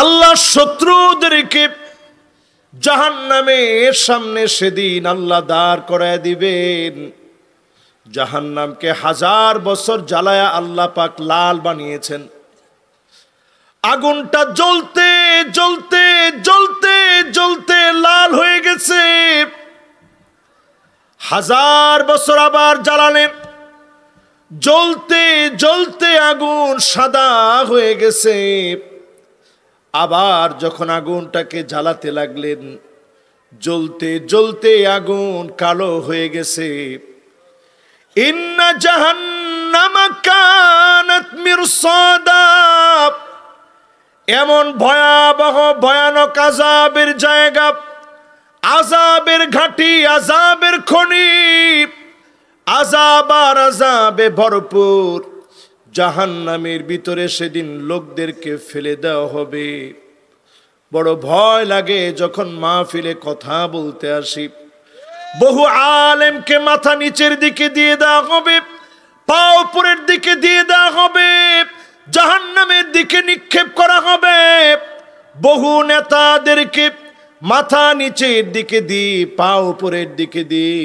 আল্লাহ শত্রুদেরকে জাহান্নামের সামনে সেদিন আল্লাহ দাঁড় করায় দিবেন। জাহান্নামকে 1000 বছর জ্বালায়া আল্লাহ পাক লাল বানিয়েছেন। আগুনটা জ্বলতে জ্বলতে জ্বলতে জ্বলতে লাল হয়ে গেছে। 1000 বছর আবার জ্বালালেন, জ্বলতে জ্বলতে আগুন সাদা হয়ে গেছে। আবার যখন আগুনটাকে জ্বালাতে লাগলেন, জ্বলতে জ্বলতে আগুন কালো হয়ে গেছে। ইন্না জাহান্নামা কানাত মিরসাদা, এমন ভয়াবহ ভয়ানক আযাবের জায়গা, আযাবের ঘাঁটি, আযাবের খনি, আযাব আর আযাবে ভরপুর। জাহান্নামের ভিতরে সেদিন লোকদেরকে ফেলে দেওয়া হবে। বড় ভয় লাগে যখন মাহফিলে কথা বলতে আসি। বহু আলেমকে মাথা নিচের দিকে দিয়ে দেওয়া হবে, পা উপরের দিকে দিয়ে দেওয়া হবে, জাহান্নামের দিকে নিক্ষেপ করা হবে। বহু নেতাদেরকে মাথা নিচের দিকে দিয়ে পা উপরের দিকে দিয়ে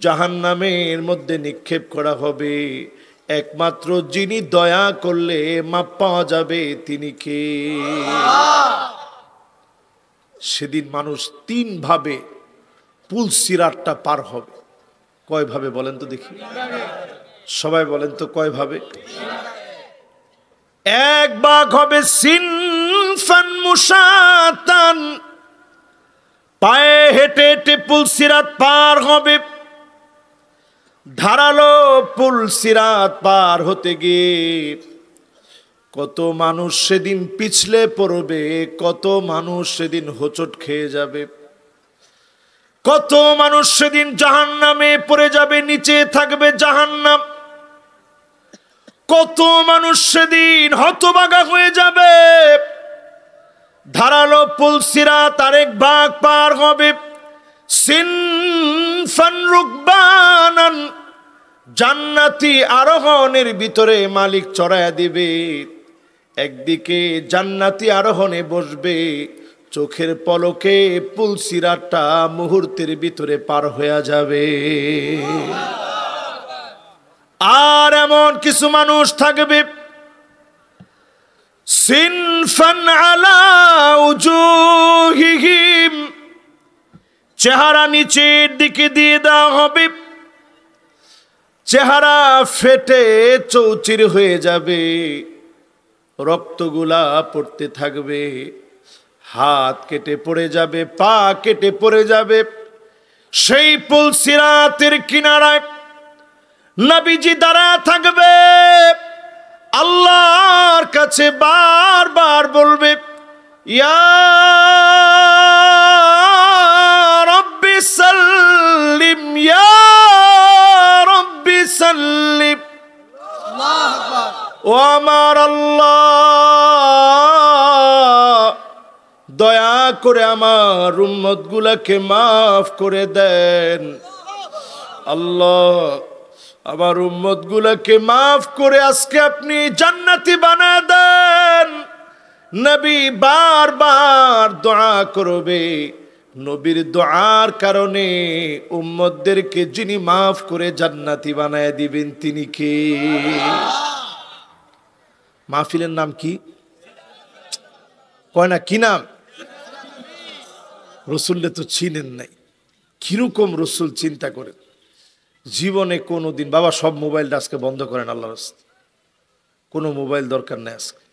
জাহান্নামের মধ্যে নিক্ষেপ করা হবে। একমাত্র যিনি দয়া করলে মাপ পাওয়া যাবে তিনি কে? সেদিন মানুষ 3 ভাবে পুলসিরাতটা পার হবে। কয় ভাবে বলেন তো দেখি, সবাই বলেন তো কয় ভাবে? এক ভাগ হবে সিনফান মুশাতান, পায়ে হেঁটে হেঁটে পুলসিরাত পার হবে। ধারালো পুলসিরাত পার হতে গিয়ে কত মানুষ সেদিন পিছলে পড়বে, কত মানুষ সেদিন হোঁচট খেয়ে যাবে, কত মানুষ সেদিন জাহান্নামে পড়ে যাবে, নিচে থাকবে জাহান্নাম। কত মানুষ সেদিন হতভাগা হয়ে যাবে। ধারালো পুলসিরাত আরেক ভাগ পার হবে। সিনফান রুকবানান, জান্নাতি আরোহণের ভিতরে মালিক চড়ায়া দিবে। একদিকে জান্নাতি আরোহণে বসবে, চোখের পলকে পুলসিরাতটা মুহূর্তের ভিতরে পার হয়ে যাবে। আর এমন কিছু মানুষ থাকবে, সিনফান আলা উজুহিহিম, চেহারা নিচের দিকে দিয়ে দেওয়া হবে, চেহারা ফেটে চৌচির হয়ে যাবে, রক্তগুলা পড়তে থাকবে, হাত কেটে পড়ে যাবে, পা কেটে পড়ে যাবে। সেই পুলসিরাতের কিনারায় নবীজি দাঁড়া থাকবে, আল্লাহর কাছে বারবার বলবে, ইয়া রব্বি সাল্লিম, ইয়া রব্বি সাল্লিম। ও আমার আল্লাহ, দয়া করে আমার উম্মত গুলাকে মাফ করে দেন। আল্লাহ, আমার উম্মত গুলাকে মাফ করে আজকে আপনি জান্নাতি বানায় দেন। নবী বারবার দোয়া করবে। নবীর দোয়ার কারণে উম্মতদেরকে যিনি মাফ করে জান্নাতি বানায় দিবেন তিনি কে? মাহফিলের নাম কি? কয় না কি নাম? রসুল্লে তো চিনেন নাই। কিরকম রসুল চিন্তা করেন। জীবনে কোনোদিন, বাবা সব মোবাইলটা আজকে বন্ধ করেন, আল্লাহর রাস্তায় কোনো মোবাইল দরকার নেই। আজকে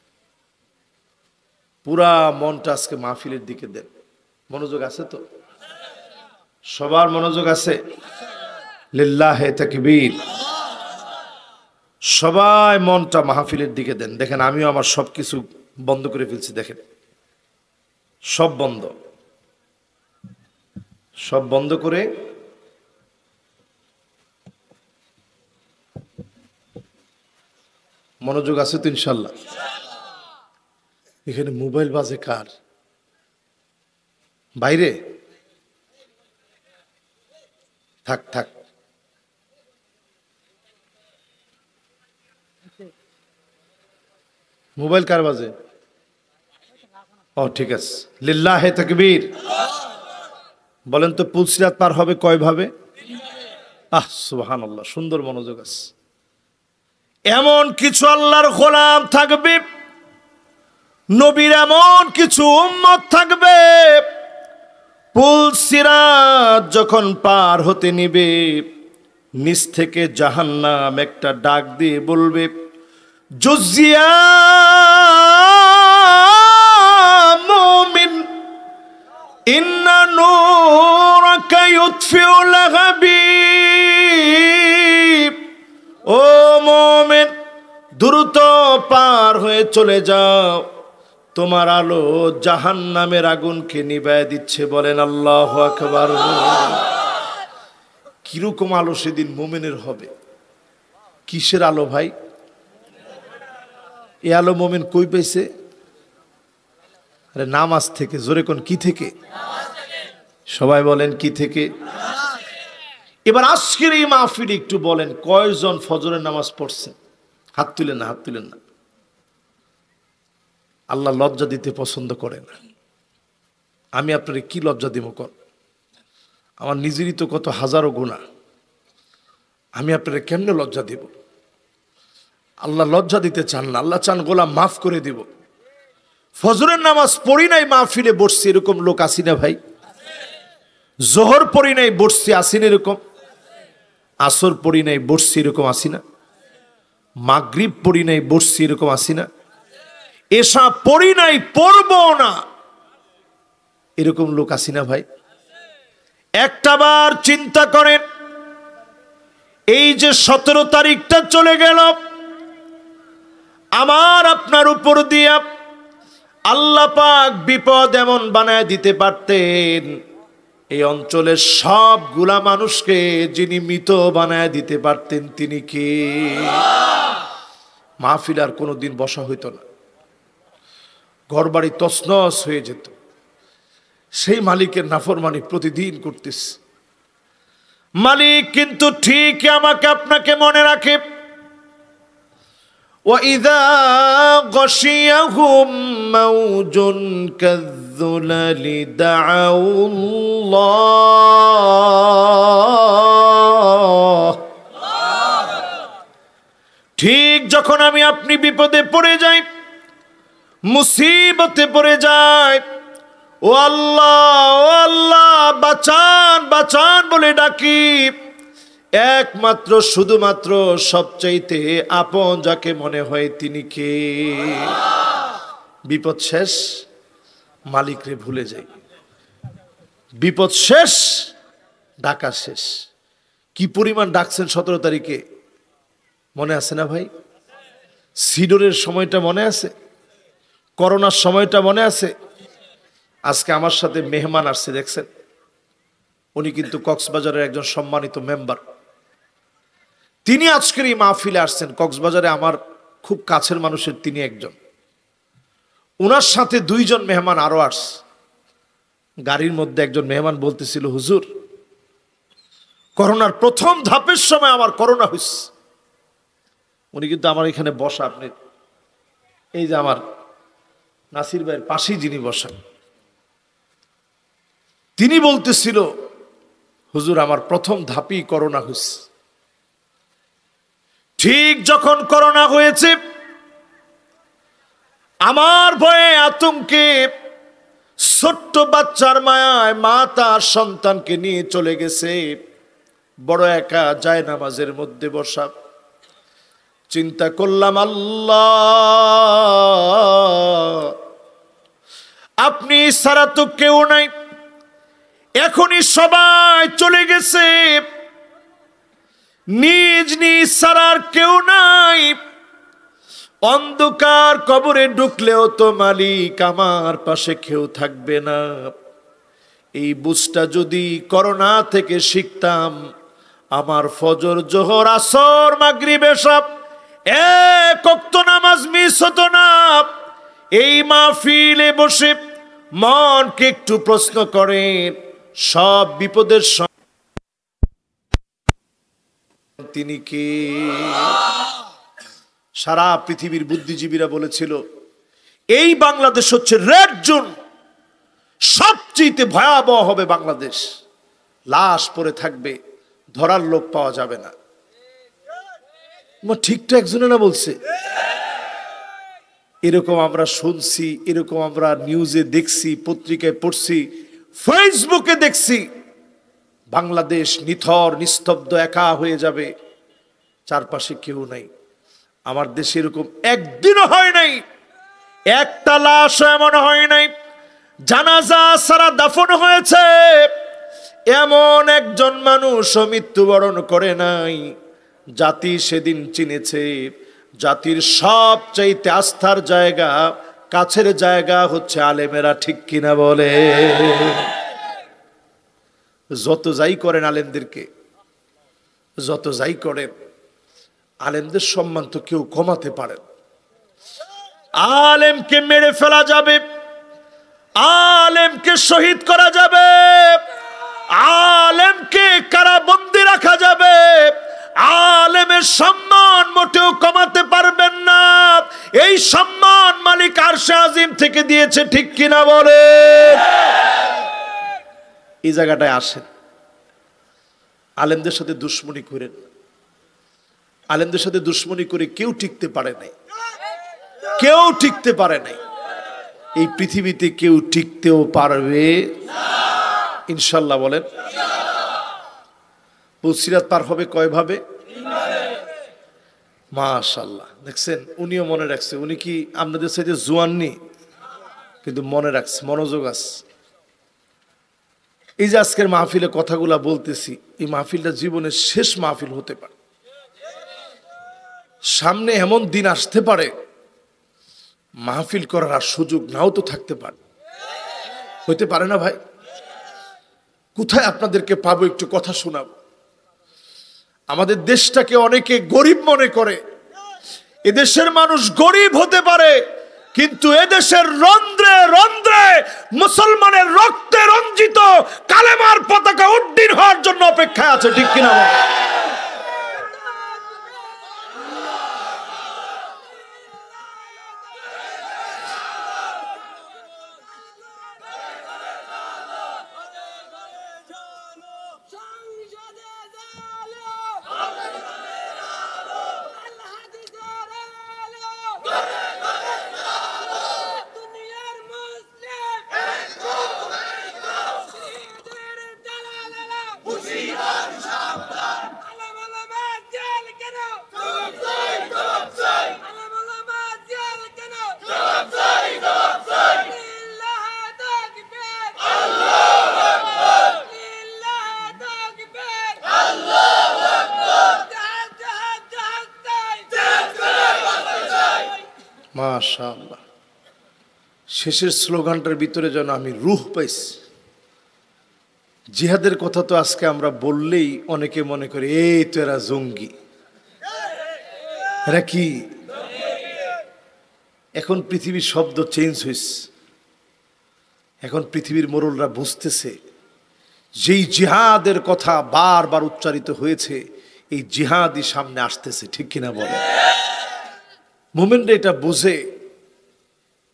পুরা মনটা আজকে মাহফিলের দিকে দেন। মনোযোগ আছে তো? সবার মনোযোগ আছে? লিল্লাহে তাকবীর। সবাই মনটা মাহফিলের দিকে দেন। দেখেন আমিও আমার সব কিছু বন্ধ করে ফেলছি। দেখেন সব বন্ধ, সব বন্ধ করে মনোযোগ আছে তো ইনশাল্লাহ? এখানে মোবাইল বাজে কার? বাইরে? থাক থাক, মোবাইল কার বাজে? ও ঠিক আছে, লিল্লাহে তাকবীর। বলেন তো পুলসিরাত পার হবে কয় ভাবে? সুবহানাল্লাহ, সুন্দর মনোযোগ আছে। এমন কিছু আল্লাহর গোলাম থাকবে, নবীর এমন কিছু উম্মত থাকবে, পুলসিরাত যখন পার হতে নিবে, নিচ থেকে জাহান্নাম একটা ডাক দিয়ে বলবে, জুজিয়া মুমিন ইন্না নূরাকা ইউতফিউ লাহাবি। ও মুমিন, দ্রুত পার হয়ে চলে যাও, তোমার আলো জাহান্নামের আগুনকে নিভায় দিচ্ছে। বলেন আল্লাহু আকবার। কিরকম আলো সেদিন মুমিনের হবে? কিসের আলো ভাই? এ আলো মুমিন কই পাইছে? আরে নামাজ থেকে। জোরে কোন, কি থেকে? সবাই বলেন কি থেকে? এবার আজকের এই মাহফিলে একটু বলেন, কয়জন ফজরের নামাজ পড়ছেন? হাত তুলেন না, হাত তুলেন না। আল্লাহ লজ্জা দিতে পছন্দ করে না। আমি আপনারে কি লজ্জা দিব কর? আমার নিজেরই তো কত হাজারো গুনাহ, আমি আপনারে কেমনে লজ্জা দিব? আল্লাহ লজ্জা দিতে চান না, আল্লাহ চান গোলাম মাফ করে দিব। ফজরের নামাজ পড়ি নাই মাহফিলে বসছি, এরকম লোক আসি না ভাই? জোহর পড়ি নাই বসছি, আসি না এরকম? আসর পড়ি নাই বসছি, এরকম আসি না? মাগরিব পড়ি নাই বসছি, এরকম আসি না? এশা পড়ি নাই পড়বো না, এরকম লোক আসি না ভাই? একটাবার চিন্তা করেন, এই যে 17 তারিখটা চলে গেল, আমার আপনার উপর দিয়া আল্লাহ পাক বিপদ এমন বানায় দিতে পারতেন, এই অঞ্চলের সবগুলা মানুষকে যিনি মৃত বানায় দিতে পারতেন, তিনি কে? মাহফিল আর কোনোদিন বসা হইতো না, ঘরবাড়ি তছনছ হয়ে যেত। সেই মালিকের নাফরমানি প্রতিদিন করতেছে। মালিক কিন্তু ঠিক আমাকে আপনাকে মনে রাখে। وَإِذَا غَشِيَهُم مَّوْجٌ كَالظُّلَلِ دَعَوُا اللَّهَ। ঠিক যখন আমি আপনি বিপদে পড়ে যাই, মুসিবতে পড়ে যাই, ও আল্লাহ বাঁচান বাঁচান বলে ডাকি, একমাত্র শুধুমাত্র সবচাইতে আপন যাকে মনে হয় তিনি কে? বিপদ শেষ, মালিকরে ভুলে যাই। বিপদ শেষ, ডাকা শেষ। কি পরিমাণ ডাকছেন 17 তারিখে, মনে আছে না ভাই? সিডরের সময়টা মনে আছে? করোনার সময়টা মনে আছে? আজকে আমার সাথে মেহমান আসছে, দেখছেন? উনি কিন্তু কক্সবাজারের একজন সম্মানিত মেম্বার। তিনি আজকের এই মাহফিলে আসছেন। কক্সবাজারে আমার খুব কাছের মানুষের তিনি একজন। ওনার সাথে 2 জন মেহমান আরো আসছে। গাড়ির মধ্যে একজন মেহমান বলতেছিল, হুজুর, করোনার প্রথম ধাপের সময় আমার করোনা হয়েছে। উনি কিন্তু আমার এখানে বসা, আপনি এই যে আমার নাসির ভাইয়ের পাশেই যিনি বসেন, তিনি বলতেছিল, হুজুর আমার প্রথম ধাপই করোনা হয়েছে। ঠিক যখন করোনা হয়েছে, আমার ভয়ে আতঙ্কে ছোট্ট বাচ্চার মায়ায় মা তার সন্তানকে নিয়ে চলে গেছে, বড় একা যায় নামাজের মধ্যে বসা। চিন্তা করলাম, আল্লাহ আপনি ছাড়া তো কেউ নাই, এখনই সবাই চলে গেছে, নিজ নিজ ছাড়ার কেউ নাই। অন্ধকার কবরে ঢুকলেও তো মালিক আমার পাশে কেউ থাকবে না। এই বুঝটা যদি করোনা থেকে শিখতাম, আমার ফজর জোহর আসর মাগরিব এসব এক ওয়াক্ত নামাজ মিস হতো না। এই মাহফিলে বসে মনকে একটু প্রশ্ন করেন, সব বিপদের তিনি কে? সারা পৃথিবীর বুদ্ধিজীবীরা বলেছিল, এই বাংলাদেশ হচ্ছে রেড জোন, সবচেয়ে ভয়াবহ হবে বাংলাদেশ। লাশ পড়ে থাকবে, ধরার লোক পাওয়া যাবে না। ঠিকঠাক একজনে না বলছে? এরকম আমরা শুনছি, এরকম আমরা নিউজে দেখছি, পত্রিকায় পড়ছি, ফেসবুকে দেখছি। বাংলাদেশ নিথর নিস্তব্ধ একা হয়ে যাবে, চারপাশে কেউ নাই। আমার দেশে এরকম একদিনও হয় নাই, একটা লাশ এমন হয় নাই জানাজা ছাড়া দাফন হয়েছে, এমন একজন মানুষও মৃত্যুবরণ করে নাই। জাতি সেদিন চিনেছে জাতির সবচাইতে আস্থার জায়গা, কাছের জায়গা হচ্ছে আলেমেরা, ঠিক কিনা বলে? যত যাই করেন আলেমদেরকে, যত যাই করেন, আলেমদের সম্মান তো কেউ কমাতে পারেন। আলেমকে মেরে ফেলা যাবে, আলেমকে শহীদ করা যাবে, আলেমকে কারাবন্দী রাখা যাবে, আলেমের সম্মান মোটেও কমাতে পারবেন না। এই সম্মান মালিক আরশে আজিম থেকে দিয়েছে, ঠিক কিনা বলে? এই জায়গাটায় আসেন, আলেমদের সাথে দুশ্মনী করেন। আলেমদের সাথে দুশ্মনী করে কেউ টিকতে পারে নাই, কেউ টিকতে পারে নাই। এই পৃথিবীতে কেউ টিকতেও পারবে ইনশাল্লাহ। বলেন পুলসিরাত পার হবে কয় ভাবে? মাশাআল্লাহ, দেখছেন উনিও মনে রাখছে। উনি কি আপনাদের সাথে জোয়াননি, কিন্তু মনে রাখছে, মনোযোগ আছে। এই যে আজকের মাহফিলে কথাগুলা বলতেছি, এই মাহফিলটা জীবনের শেষ মাহফিল হতে পারে। সামনে এমন দিন আসতে পারে মাহফিল করার আর সুযোগ নাও তো থাকতে পারে, হইতে পারে না ভাই? কোথায় আপনাদেরকে পাবো একটু কথা শোনাবো? আমাদের দেশটাকে অনেকে গরিব মনে করে। এদেশের মানুষ গরিব হতে পারে, কিন্তু এদেশের রন্ধ্রে রন্ধ্রে মুসলমানের রক্তে রঞ্জিত কালেমার পতাকা উড্ডীন হওয়ার জন্য অপেক্ষায় আছে, ঠিক কিনা? মাশাআল্লাহ, শেষের স্লোগানটার ভিতরে যেন আমি রূহ পাইছি। জিহাদের কথা তো আজকে আমরা বললেই অনেকে মনে করে এই তো এরা জঙ্গি, এরা কি? এখন পৃথিবীর শব্দ চেঞ্জ হয়েছে। এখন পৃথিবীর মোড়লরা বুঝতেছে যেই জিহাদের কথা বারবার উচ্চারিত হয়েছে, এই জিহাদই সামনে আসতেছে, ঠিক কিনা বলে? মোমেন্টে এটা বুঝে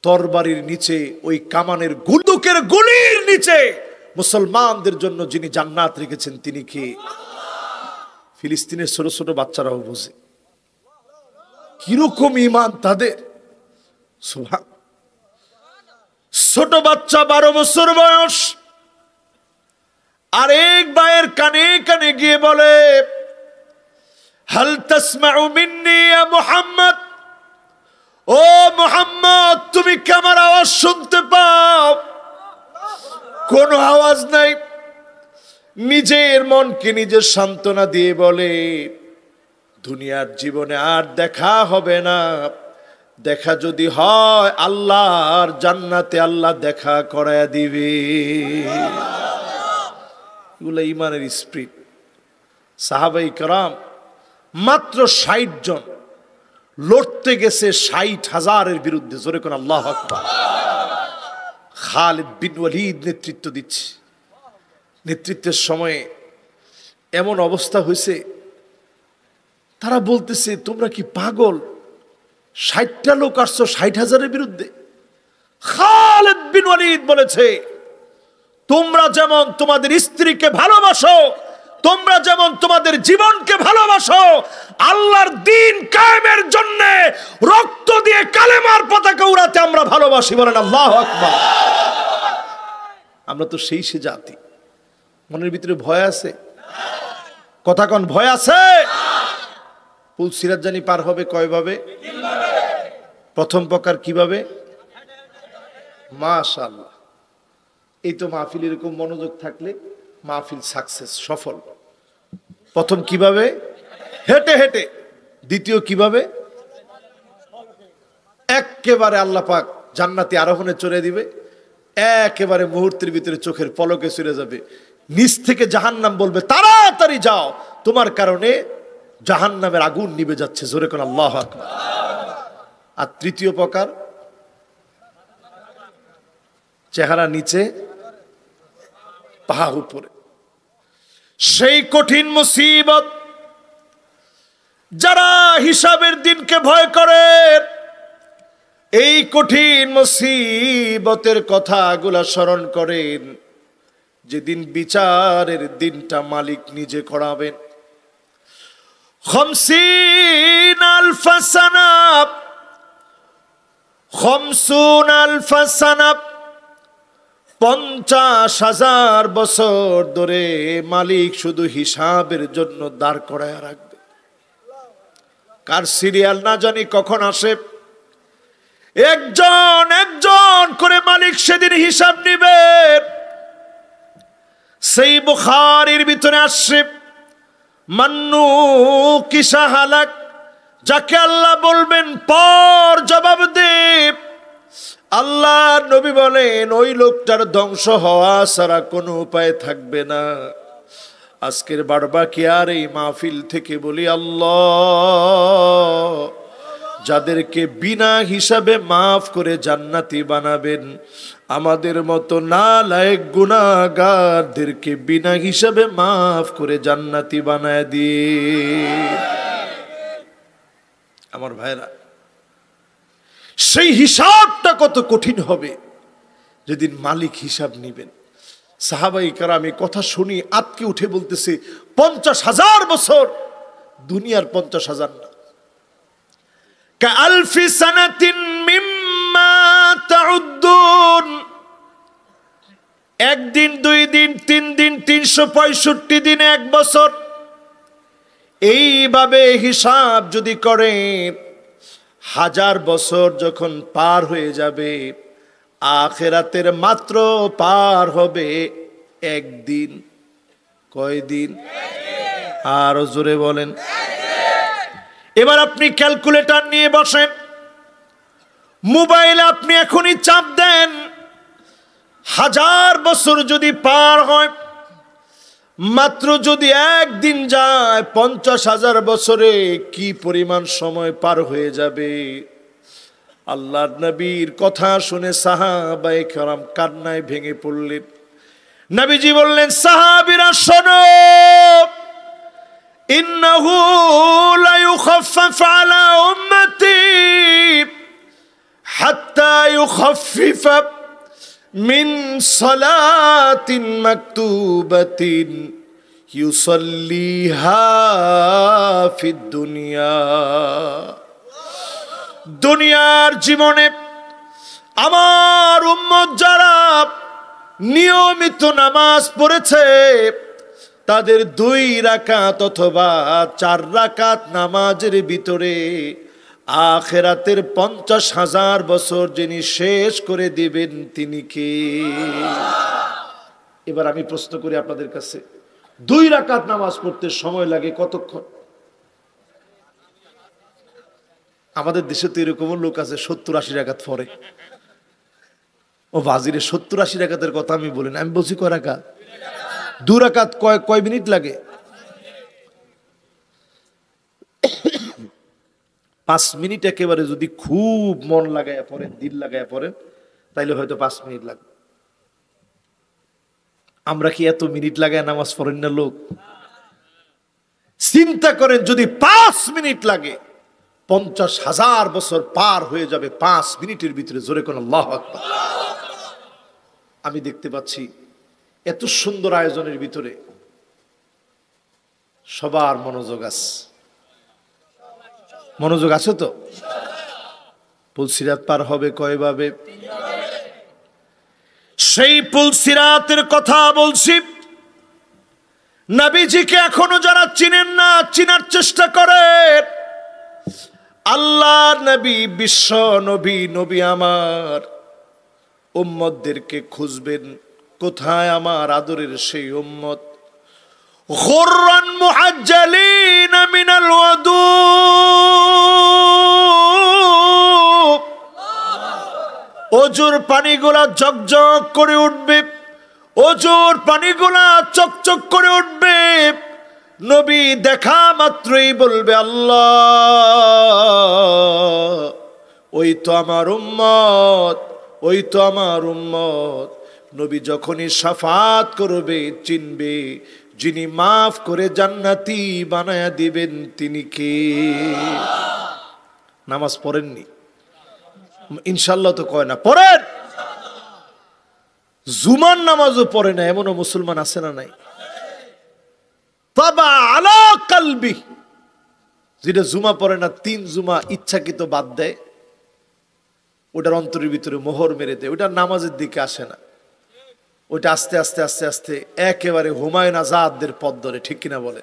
তরবারির নিচে, ওই কামানের গুলুকের গুলির নিচে মুসলমানদের জন্য যিনি জান্নাত রেখেছেন তিনি কি? ফিলিস্তিনের ছোট ছোট বাচ্চারাও বুঝে কিরকম ঈমান তাদের। সুবহান, ছোট বাচ্চা 12 বছর বয়স, আর এক ভাইয়ের কানে কানে গিয়ে বলে, হাল তাসমাউ মিন্নি ইয়া মুহাম্মদ, ও মুহাম্মদ তুমি কি আমার আওয়াজ শুনতে পাও? কোনো আওয়াজ নাই। নিজের মনকে নিজের সান্ত্বনা দিয়ে বলে, দুনিয়ার জীবনে আর দেখা হবে না, দেখা যদি হয় আল্লাহর জান্নাতে আল্লাহ দেখা করায় দিবে। এগুলো ইমানের স্পিরিট। সাহাবাই কেরাম মাত্র 60 জন লড়তে গেছে 60,000-এর বিরুদ্ধে। জোরে কোন আল্লাহু আকবার। খালিদ বিন ওয়ালিদ নেতৃত্ব দিচ্ছে। নেতৃত্বের সময়ে এমন অবস্থা হয়েছে, তারা বলতেছে তোমরা কি পাগল? 60টা লোক আসছো 60,000-এর বিরুদ্ধে? খালিদ বিন ওয়ালিদ বলেছে, তোমরা যেমন তোমাদের স্ত্রীকে ভালোবাসো, তোমরা যেমন তোমাদের জীবনকে ভালোবাসো, আল্লাহর দ্বীন কায়েমের জন্য রক্ত দিয়ে কালেমার পতাকা উড়াতে আমরা ভালোবাসি। বলেন আল্লাহু আকবার। আমরা তো সেই সে জাতি, মনের ভিতরে ভয় আছে? কথা কোন ভয় আছে? পুল সিরাত জানি পার হবে কয়ভাবে? প্রথম প্রকার কিভাবে? মাশাআল্লাহ, এই তো মাহফিল এরকম মনোযোগ থাকলে মাহফিল সাকসেস, সফল। প্রথম কিভাবে? হেঁটে হেঁটে। দ্বিতীয় কিভাবে? একেবারে আল্লাহ পাক জান্নাতি আরোহণে চড়ে দিবে, একেবারে মুহূর্তের ভিতরে চোখের পলকে চলে যাবে। নিচ থেকে জাহান্নাম বলবে তাড়াতাড়ি যাও, তোমার কারণে জাহান্নামের আগুন নিভে যাচ্ছে। জোরে কোন আল্লাহু আকবার। আর তৃতীয় প্রকার, চেহারা নিচে পা উপরে। সেই কঠিন মুসিবত, যারা হিসাবের দিনকে ভয় করে, এই কঠিন মুসিবতের কথাগুলা স্মরণ করেন, যেদিন বিচারের দিনটা মালিক নিজে করাবেন। 50,000 বছর ধরে মালিক শুধু হিসাবের জন্য দাঁড় করায় রাখবে। কার সিরিয়াল না জানি কখন আসে, একজন একজন করে মালিক সেদিন হিসাব নিবে। সেই বুখারীর ভিতরে আসছে, মান্নু কিসা হালাক, যাকে আল্লাহ বলবেন পর জবাব দে। আল্লাহ নবী বলেন ওই লোকটার ধ্বংস হওয়া ছাড়া কোনো উপায় থাকবে না। আজকের বারবাকি আর এই মাহফিল থেকে বলি, আল্লাহ যাদেরকে বিনা হিসাবে মাফ করে জান্নাতি বানাবেন, আমাদের মতো নালায়েক গুনাহগারদেরকে বিনা হিসাবে মাফ করে জান্নাতি বানায় দিয়ে। আমার ভাইরা, সেই হিসাবটা কত কঠিন হবে যেদিন মালিক হিসাব নিবেন। সাহাবাই কেরাম এই কথা শুনি আতকে উঠে বলতেছে, 50,000 বছর, দুনিয়ার 50,000 না। কাআলফি সানাতিন মিম্মা তাউদ্দুন, একদিন, 2 দিন, 3 দিন, 365 দিনে 1 বছর। এইভাবে হিসাব যদি করে 1000 বছর যখন পার হয়ে যাবে, আখিরাতের মাত্র পার হবে 1 দিন। কয়দিন? আরো জোরে বলেন। এবার আপনি ক্যালকুলেটর নিয়ে বসেন, মোবাইলে আপনি এখনই চাপ দেন, 1000 বছর যদি পার হয়, মাত্র যদি 1 দিন যায়, 50,000 বছরে কি পরিমাণ সময় পার হয়ে যাবে। আল্লাহর নবীর কথা শুনে সাহাবায়ে কেরাম কান্নায় ভেঙে পড়লেন। নবীজি বললেন, সাহাবীরা শোনো, ইন্নাহু লা ইউখাফফাফ আলা উম্মতি হাত্তা ইউখাফফিফা মিন সালাতিন মাকতুবাতিন ইউসাল্লিহা ফিদ দুনিয়া। দুনিয়ার জীবনে আমার উম্মত যারা নিয়মিত নামাজ পড়েছে, তাদের 2 রাকাত অথবা 4 রাকাত নামাজের ভিতরে আখিরাতের 50,000 বছর যিনি শেষ করে দিবেন তিনি কে? এবার আমি প্রশ্ন করি আপনাদের কাছে, 2 রাকাত নামাজ পড়তে সময় লাগে কতক্ষণ? আমাদের দেশে তো এরকম লোক আছে 70-80 রাকাত পড়ে। ও বাজিরে 70-80 রাকাতের কথা আমি বলি না, আমি বলছি কয় রাকাত? 2 রাকাত কয় মিনিট লাগে? 5 মিনিট একেবারে যদি খুব মন লাগায় পড়েন, দিল লাগায় পড়েন, তাইলে হয়তো 5 মিনিট লাগবে। আমরা কি এত মিনিট লাগায় নামাজ পড়েন না লোক? চিন্তা করেন, যদি 5 মিনিট লাগে 50,000 বছর পার হয়ে যাবে 5 মিনিটের ভিতরে। জোরে কোন আল্লাহু আকবার। আমি দেখতে পাচ্ছি এত সুন্দর আয়োজনের ভিতরে সবার মনোযোগ আছে। মনোযোগ আছে তো? পুলসিরাত পার হবে কয়ভাবে? সেই পুলসিরাতের কথা বলছি। নবীজিকে এখনো যারা চিনেন না, চিনার চেষ্টা করেন। আল্লাহ নবী, বিশ্ব নবী, নবী আমার উম্মতদেরকে খুঁজবেন, কোথায় আমার আদরের সেই উম্মত। গুররান মুহাজ্জালিন মিনাল ওয়াদু, ওজুর পানিগুলা ঝকঝক করে উঠবে, ওজুর পানিগুলা চকচক করে উঠবে। নবী দেখা মাত্রই বলবে আল্লাহ, ওই তো আমার উম্মত, ওই তো আমার উম্মত। নবী যখনই শাফাত করবে চিনবে যিনি মাফ করে জান্নাতি বানায়া দিবেন তিনি কে? নামাজ পড়েননি? ইনশাল্লাহ তো কয় না, পড়েন। জুমার নামাজও পড়ে না এমনও মুসলমান আছে না নাই? তাবা আলা কালবি, যেটা জুমা পড়ে না 3 জুমা ইচ্ছাকৃত বাদ দেয়, ওটার অন্তরের ভিতরে মোহর মেরে দেয়, ওটার নামাজের দিকে আসে না। ওইটা আস্তে আস্তে আস্তে আস্তে একেবারে হুমায়ুন আজাদদের পথ ধরে। ঠিক কিনা বলে?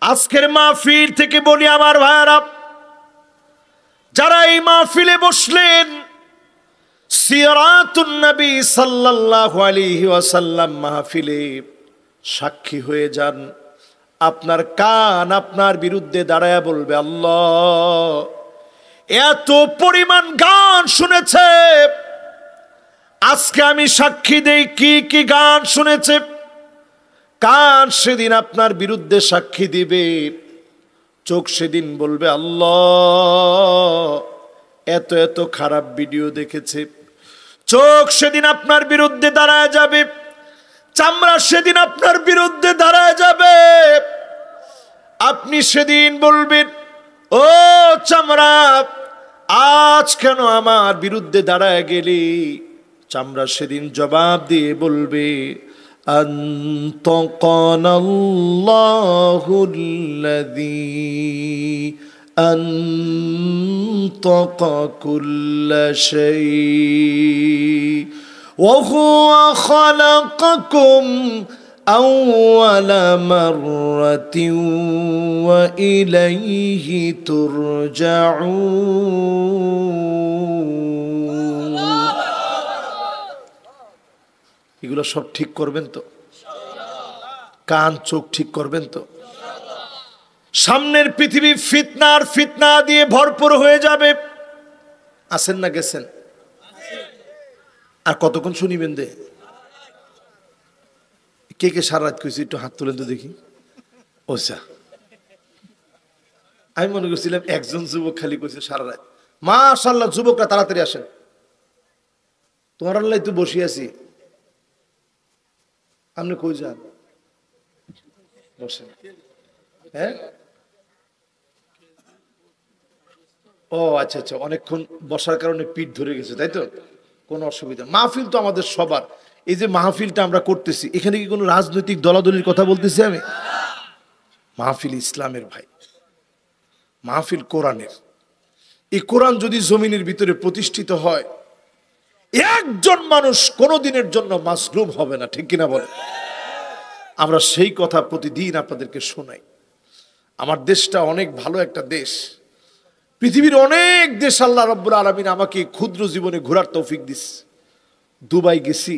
আজকের মাহফিল থেকে বলি আমার ভাইয়ারা, যারা এই মাহফিলে বসলেন, সিরাতুন নবী সাল্লাল্লাহু আলাইহি ওয়াসাল্লাম মাহফিলে সাক্ষী হয়ে যান। আপনার কান আপনার বিরুদ্ধে দাঁড়ায়া বলবে আল্লাহ, এত পরিমাণ গান শুনেছে, আজকে আমি সাক্ষী দেই কি কি গান শুনেছে। কান সেদিন আপনার বিরুদ্ধে সাক্ষী দিবে, চোখ সেদিন বলবে আল্লাহ, এত এত খারাপ ভিডিও দেখেছে। চোখ সেদিন আপনার বিরুদ্ধে দাঁড়ায় যাবে, চামড়া সেদিন আপনার বিরুদ্ধে দাঁড়ায় যাবে। আপনি সেদিন বলবেন, ও চামড়া, আজ কেন আমার বিরুদ্ধে দাঁড়ায় গেলি? চামড়া সেদিন জবাব দিয়ে বলবে, আনতাকানাল্লাহুল্লাযী আনতাকা কুল্লা শাই ওয়া হুয়া খালাকাকুম আউওয়ালা মাররাতিন ওয়া ইলাইহি তুরজাউন। এগুলো সব ঠিক করবেন তো? কান চোখ ঠিক করবেন তো? সামনের পৃথিবী ফিতনার ফিতনা দিয়ে ভরপুর হয়ে যাবে। আছেন না গেছেন? আর কতক্ষণ শুনিবেন? দে কে কে সারা রাত কইছি একটু হাত তুলেন তো দেখি। ওসা, আমি মনে করছিলাম একজন যুবক খালি কইছে সারা রাত। মাশাআল্লাহ, যুবকরা তাড়াতাড়ি আসেন, তোমার আল্লাহ তো বসে আছি। আপনি কই যান? বসেন। হ্যাঁ, ও আচ্ছা আচ্ছা, অনেকক্ষণ বসার কারণে পিঠ ধরে গেছে, তাই তো? কোনো অসুবিধা। মাহফিল তো আমাদের সবার। এই যে মাহফিলটা আমরা করতেছি, এখানে কি কোনো রাজনৈতিক দলাদলির কথা বলতেছি আমি? মাহফিল ইসলামের ভাই, মাহফিল কোরআনের। এই কোরআন যদি জমিনের ভিতরে প্রতিষ্ঠিত হয়, একজন মানুষ কোনোদিনের জন্য মাজলুম হবে না। ঠিক কিনা বলে? আমরা সেই কথা প্রতিদিন আপনাদেরকে শোনাই। আমার দেশটা অনেক ভালো একটা দেশ। পৃথিবীর অনেক দেশ আল্লাহ রাব্বুল আলামিন আমাকে ক্ষুদ্র জীবনে ঘোরার তৌফিক দিস। দুবাই গেছি।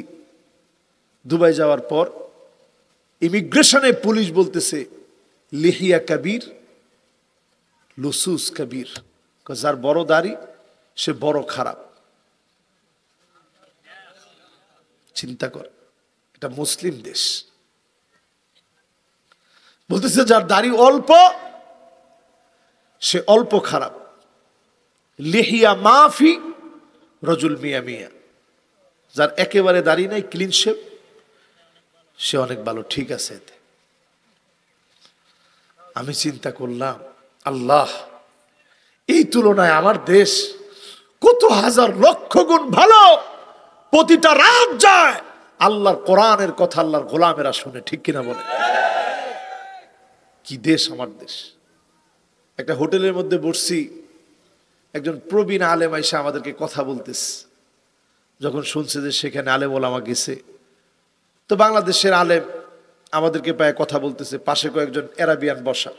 দুবাই যাওয়ার পর ইমিগ্রেশনে পুলিশ বলতেছে, লিহিয়া কবির লুসুস কবির, যার বড় দাড়ি সে বড় খারাপ। চিন্তা কর, এটা মুসলিম দেশ। বলতেছে যার দাড়ি অল্প সে অল্প খারাপ। লিহিয়া মাফি রজুল মিয়া মিয়া, যার একেবারে দাড়ি নাই, ক্লিন শেপ, সে অনেক ভালো। ঠিক আছে। এতে আমি চিন্তা করলাম, আল্লাহ, এই তুলনায় আমার দেশ কত হাজার লক্ষ গুণ ভালো। প্রতিটা রাত যায় আল্লাহর কোরআনের কথা আল্লাহর গোলামেরা শুনে, ঠিক কিনা বলে? কি দেশ আমার দেশ। একটা হোটেলের মধ্যে বসছি, একজন প্রবীণ আলেম আইসা আমাদেরকে কথা বলতেছে। যখন শুনছে যে সেখানে আলেম ওলামা গেছে, তো বাংলাদেশের আলেম আমাদেরকে পায়ে কথা বলতেছে, পাশে কয়েকজন আরাবিয়ান বসা।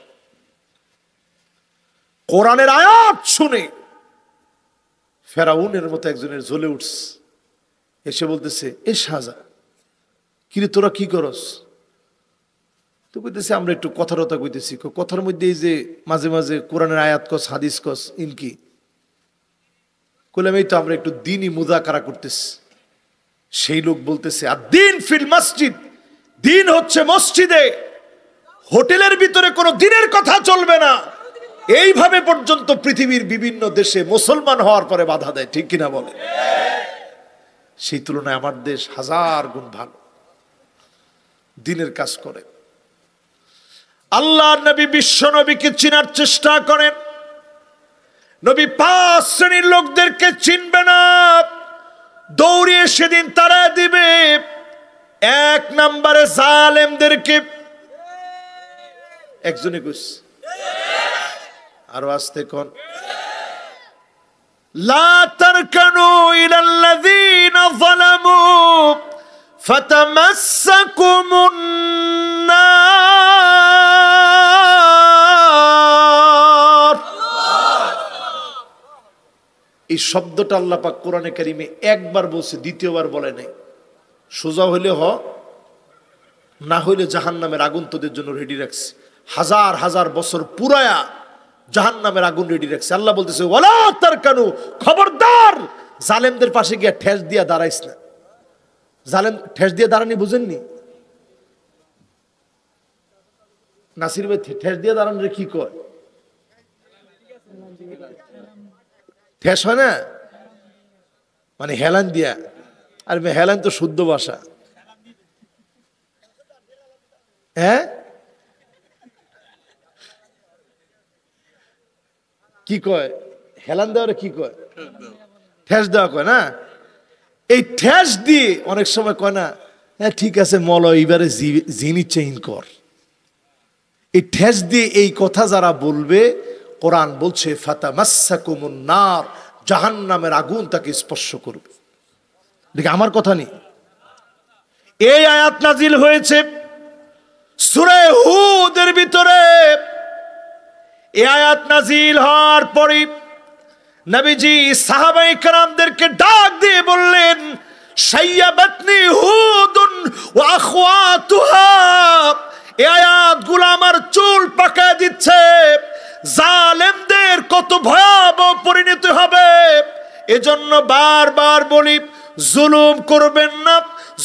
কোরআনের আয়াত শুনে ফেরাউনের মতো একজনের জ্বলে উঠছে, এসে বলতেছে, এ সাজা কিরে তোরা কি করস? তো কইতেছে আমরা একটু কথা টথা কইতেছি। কথার মধ্যে এই যে মাঝে মাঝে কোরআনের আয়াত কস, হাদিস কস, ইনকি কইলাম এই তো আমরা একটু দিনই মুযাকারা করতেছি। সেই লোক বলতেছে, আর দিন ফিল মসজিদ, দিন হচ্ছে মসজিদে, হোটেলের ভিতরে কোনো দিনের কথা চলবে না। এইভাবে পর্যন্ত পৃথিবীর বিভিন্ন দেশে মুসলমান হওয়ার পরে বাধা দেয়, ঠিক কিনা বলে? সেই তুলনায় আমার দেশ হাজার গুণ ভালো, দিনের কাজ করে। আল্লাহর নবী বিশ্ব নবীকে চিনার চেষ্টা করেন। নবী 5 শ্রেণীর লোকদেরকে চিনবে না, দৌড়িয়ে সেদিন তারা দিবে। 1 নম্বরে জালেমদেরকে। একজনে কইছে, আরো আসতে কোন, লা তারকানু ইলাল্লাযীনা যালামু ফাতামাসসাকুমুন নার। এই শব্দটা আল্লাহ পাক কোরআনে কারিমে একবার বলছে, দ্বিতীয়বার বলে নাই। সোজা হইলে হ, না হইলে জাহান্নামের আগুন তোদের জন্য রেডি রাখছে। হাজার হাজার বছর পুরায়া জাহান্নামের আগুন রেডি রাখছে। আল্লাহ বলতেছে, ওয়ালা তারকানু, খবরদার জালেমদের পাশে গিয়ে ঠেস দিয়া দাঁড়াইস না। জালেম ঠেস দিয়ে দাঁড়ানি বুঝেননি? নাসির ভাই, ঠেস দিয়ে দাঁড়ানোর কি কয়? ঠেস হয় না, মানে হেলান দিয়া। আর হেলান তো শুদ্ধ ভাষা। হ্যাঁ, কি কয়? হেলান দেওয়ারে কি কয়? ঠেস দেওয়া কয় না? এই ঠেস দিয়ে অনেক সময় কয় না, হ্যাঁ ঠিক আছে মল, এইবারে জিনি চেইন কর। এই ঠেস দিয়ে এই কথা যারা বলবে, কোরআন বলছে ফাতামাসসাকুমুন নার, জাহান্নামের আগুন তাকে স্পর্শ করবে। দেখি আমার কথা নেই। এই আয়াত নাজিল হয়েছে সূরা হুদের ভিতরে। এই আয়াত নাজিল হওয়ার পরে নবীজি সাহাবায়ে কেরামদেরকে ডাক দিয়ে বললেন, শাইয়াবাতনি হুদুন ওয়া আখওয়াতুহা। এই আয়াতগুলো আমার চুল পাকায় দিচ্ছে, জালেমদের কত ভয়াবহ পরিণতি হবে। এজন্য বারবার বলি, জুলুম করবেন না,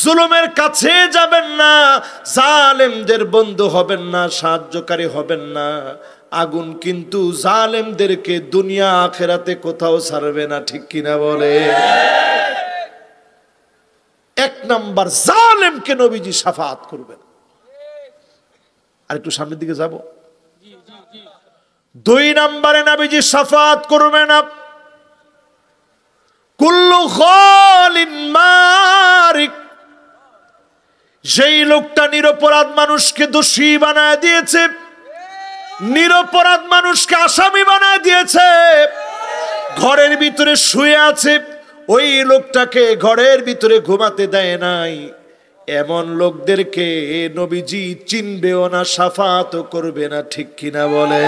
জুলুমের কাছে যাবেন না, জালেমদের বন্ধু হবেন না, সাহায্যকারী হবেন না। আগুন কিন্তু জালেমদেরকে দুনিয়া আখেরাতে কোথাও ছাড়বে না, ঠিক কিনা বলে? 1 নাম্বার, জালেমকে নবীজি শাফাআত করবেন। আর একটু সামনের দিকে যাব। 2 নম্বরে নবীজি শাফাআত করবেন না কুল্লু খালিন মারিক, যেই লোকটা নিরপরাধ মানুষকে দোষী বানায় দিয়েছে, নিরপরাধ মানুষকে আসামি বানায় দিয়েছে, ঘরের ভিতরে শুয়ে আছে, ওই লোকটাকে ঘরের ভিতরে ঘুমাতে দেয় নাই, এমন লোকদেরকে নবীজি চিনবেও না, শাফাআত করবে না, ঠিক কিনা বলে?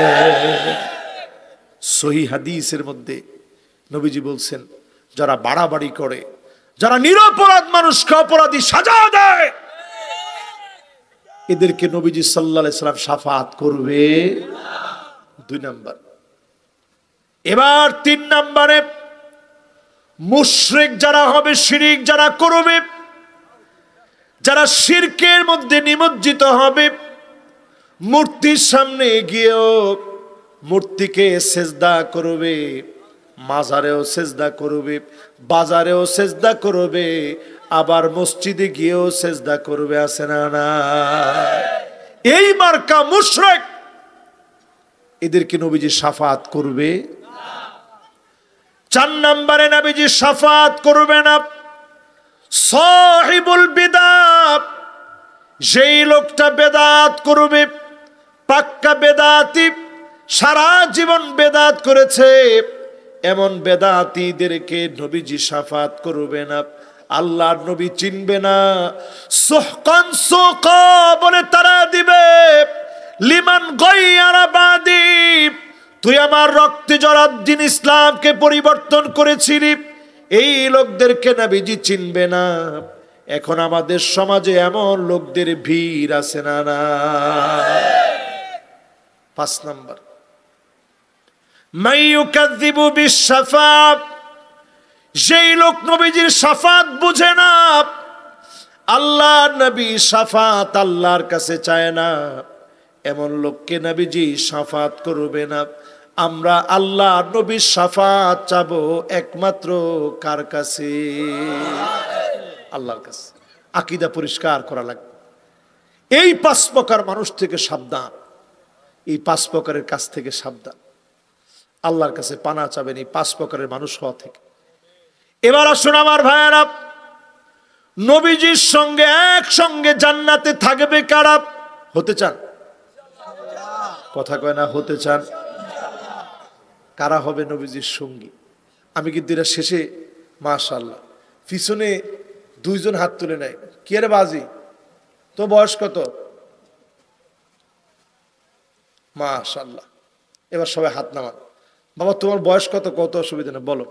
সহিহ হাদিসের মধ্যে নবীজি বলছেন, যারা বাড়াবাড়ি করে, যারা নিরপরাধ মানুষকে অপরাধী সাজা দেয়, এদেরকে নবীজি সাল্লাল্লাহু আলাইহি সাল্লাম শাফাআত করবে 2 নাম্বার। এবার 3 নম্বরে, মুশরিক যারা হবে, শিরক যারা করবে, যারা শিরকের মধ্যে নিমজ্জিত হবে, মূর্তির সামনে গিয়েও মূর্তিকে সেজদা করবে, মাজারেও সেজদা করবে, বাজারেও সেজদা করবে, আবার মসজিদে গিয়েও সেজদা করবে, আছে না না? এই মার্কা মুশরিক, এদেরকে নবীজি শাফাত করবে? 4 নম্বরে নবীজি শাফাত করবে না সাহিবুল বিদআত, যেই লোকটা বেদাত করবে, পাক্কা বেদাতি, সারা জীবন বেদাত করেছে, এমন বেদাতীদেরকে নবীজি শাফাত করবে না। আল্লাহর নবী চিনবে না। সুহকান সুকা বলে তারা দিবে, লিমান গায়্যারা বাদি, তুই আমার রক্তে জড়াত দ্বীন ইসলামকে পরিবর্তন করেছিলি, এই লোকদেরকে নবীজি চিনবে না। এখন আমাদের সমাজে এমন লোকদের ভিড় আছে না না। 5 নম্বর, মাইয়ুকাযযিবু বিশ-শাফাআত, যেই লোক নবীজির শাফাত বুঝে না, আল্লাহর নবী শাফাত আল্লাহর কাছে চায় না, এমন লোককে নবীজি শাফাত করবে না। আমরা আল্লাহর নবীর শাফাত চাবো একমাত্র কার কাছে? আল্লাহর কাছে। আকীদা পরিষ্কার করা লাগবে। এই 5 প্রকার মানুষ থেকে সাবধান, এই 5 প্রকারের কাছ থেকে সাবধান। আল্লাহর কাছে পানা চাবেন এই 5 প্রকারের মানুষ হওয়া থেকে। এবার আসুন আমার ভাইয়েরা, নবীজির সঙ্গে একসঙ্গে জান্নাতে থাকবে কারা? হতে চান? কথা কয় না, হতে চান? কারা হবে নবীজির সঙ্গী? আমি কিন্তু এরা শেষে মাশাআল্লাহ পিছনে 2 জন হাত তুলে নেয়। কি রে বাজি, তো বয়স কত? মাশাআল্লাহ। এবার সবাই হাত নামান। বাবা তোমার বয়স কত? কত অসুবিধা না, বলো।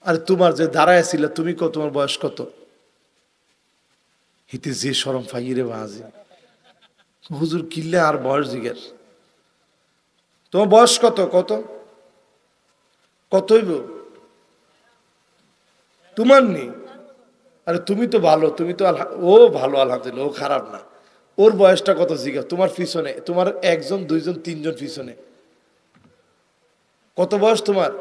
আরে তোমার যে দাঁড়ায় ছিল তুমি কত, তোমার বয়স কত? হিতে যে শরম পাই রে বাজি, হুজুর কিল্লে আর বয়স জিজ্ঞেস। তোমার বয়স কত? কত কত হইব তোমার? নেই। আরে তুমি তো ভালো, তুমি তো ও ভালো আলহামদুলিল্লাহ, ও খারাপ না। ওর বয়সটা কত জিজ্ঞাসা? তোমার পিছনে, তোমার 1 জন 2 জন 3 জন পিছনে। কত বয়স তোমার?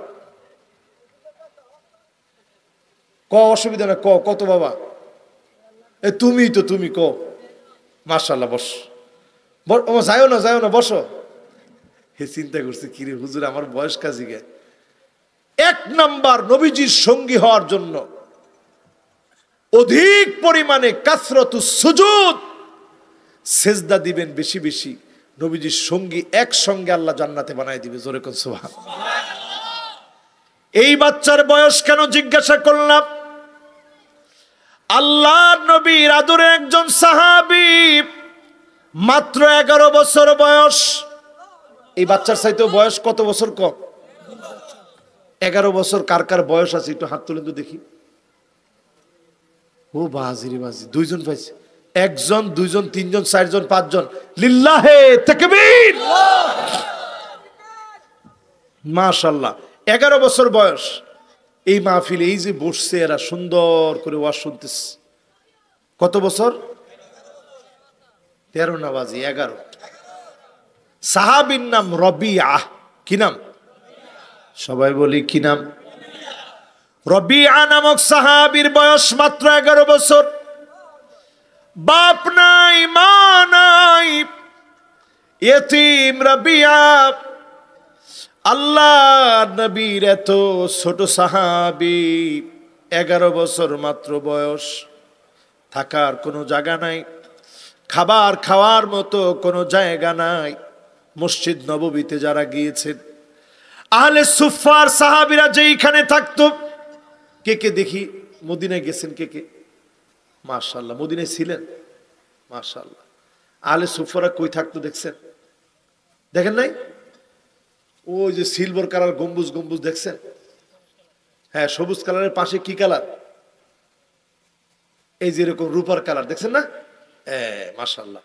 ক, অসুবিধা না, ক কত বাবা? তুমি তো, তুমি ক। মাশাআল্লাহ, বস। যাইও না, যাইও না, বসো। হে চিন্তা করছে কিরে হুজুর আমার বয়স কাজী গে। 1 নাম্বার, নবীজির সঙ্গী হওয়ার জন্য অধিক পরিমাণে কাসরাতুস সুজুদ, সেজদা দিবেন বেশি বেশি। নবীজির সঙ্গী একসঙ্গে আল্লাহ জান্নাতে বানায় দিবে। জোরে কোন সুবহানাল্লাহ। এই বাচ্চার বয়স কেন জিজ্ঞাসা করলাম? আল্লাহর নবীর আদরে একজন সাহাবী, মাত্র 11 বছর বয়স। এই বাচ্চার চাইতেও বয়স কত বছর কম? 11 বছর। কার কার বয়স আছে একটু হাত তুলে তো দেখি। ও বাজি রে বাজি, 2 জন পাইছে। 1 জন 2 জন 3 জন 4 জন 5 জন। লিল্লাহে তাকবীর, মাশাআল্লাহ। 11 বছর বয়স। এই মাহফিলে এই যে বসছে এরা সুন্দর করে ওয়াজ শুনতেছে। কত বছর? 13 না বাজি 11। সাহাবীর নাম রবিআ। কি নাম? সবাই বলি কি নাম? রবিআ নামক সাহাবীর বয়স মাত্র 11 বছর। বাপ নাই, মা নাই, ইয়েতিম রবিআ। আল্লাহ নবীর এত ছোট সাহাবী, 11 বছর মাত্র বয়স। থাকার কোনো জায়গা নাই, খাবার খাওয়ার মতো কোনো জায়গা নাই। মসজিদ নববীতে যারা গিয়েছেন, আহলে সুফার সাহাবীরা যেইখানে থাকতো, কে কে দেখি মদিনায় গেছেন? কে কে? মাশাআল্লাহ, মদিনায় ছিলেন? মাশাআল্লাহ। আহলে সুফারা কই থাকতো দেখছেন? দেখেন নাই? ওই যে সিলভার কালার গম্বুজ গম্বুজ দেখছেন? হ্যাঁ, সবুজ কালারের পাশে কি কালার? এই যে এরকম রূপার কালার দেখছেন না? মাশাআল্লাহ।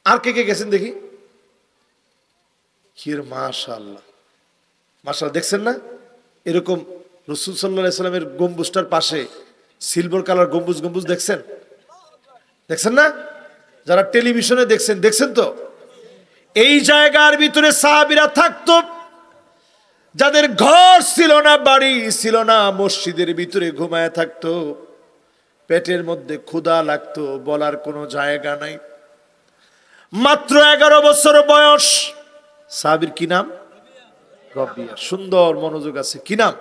আর কে কে গেছেন দেখি? কি মাশাআল্লাহ, মাশাআল্লাহ। দেখছেন না এরকম রাসূল সাল্লাল্লাহু আলাইহি সাল্লামের গম্বুজটার পাশে সিলভার কালার গম্বুজ গম্বুজ দেখছেন? দেখছেন না? যারা টেলিভিশনে দেখছেন, দেখছেন তো? এই জায়গার ভিতরে সাহাবীরা থাকতো, যাদের ঘর ছিল না, বাড়ি ছিল না, মসজিদের ভিতরে ঘুমায় থাকতো। পেটের মধ্যে ক্ষুধা লাগতো, বলার কোনো জায়গা নাই। মাত্র 11 বছর বয়স সাহাবীর কি নাম? রবিয়া। সুন্দর মনোযোগ আছে। কি নাম?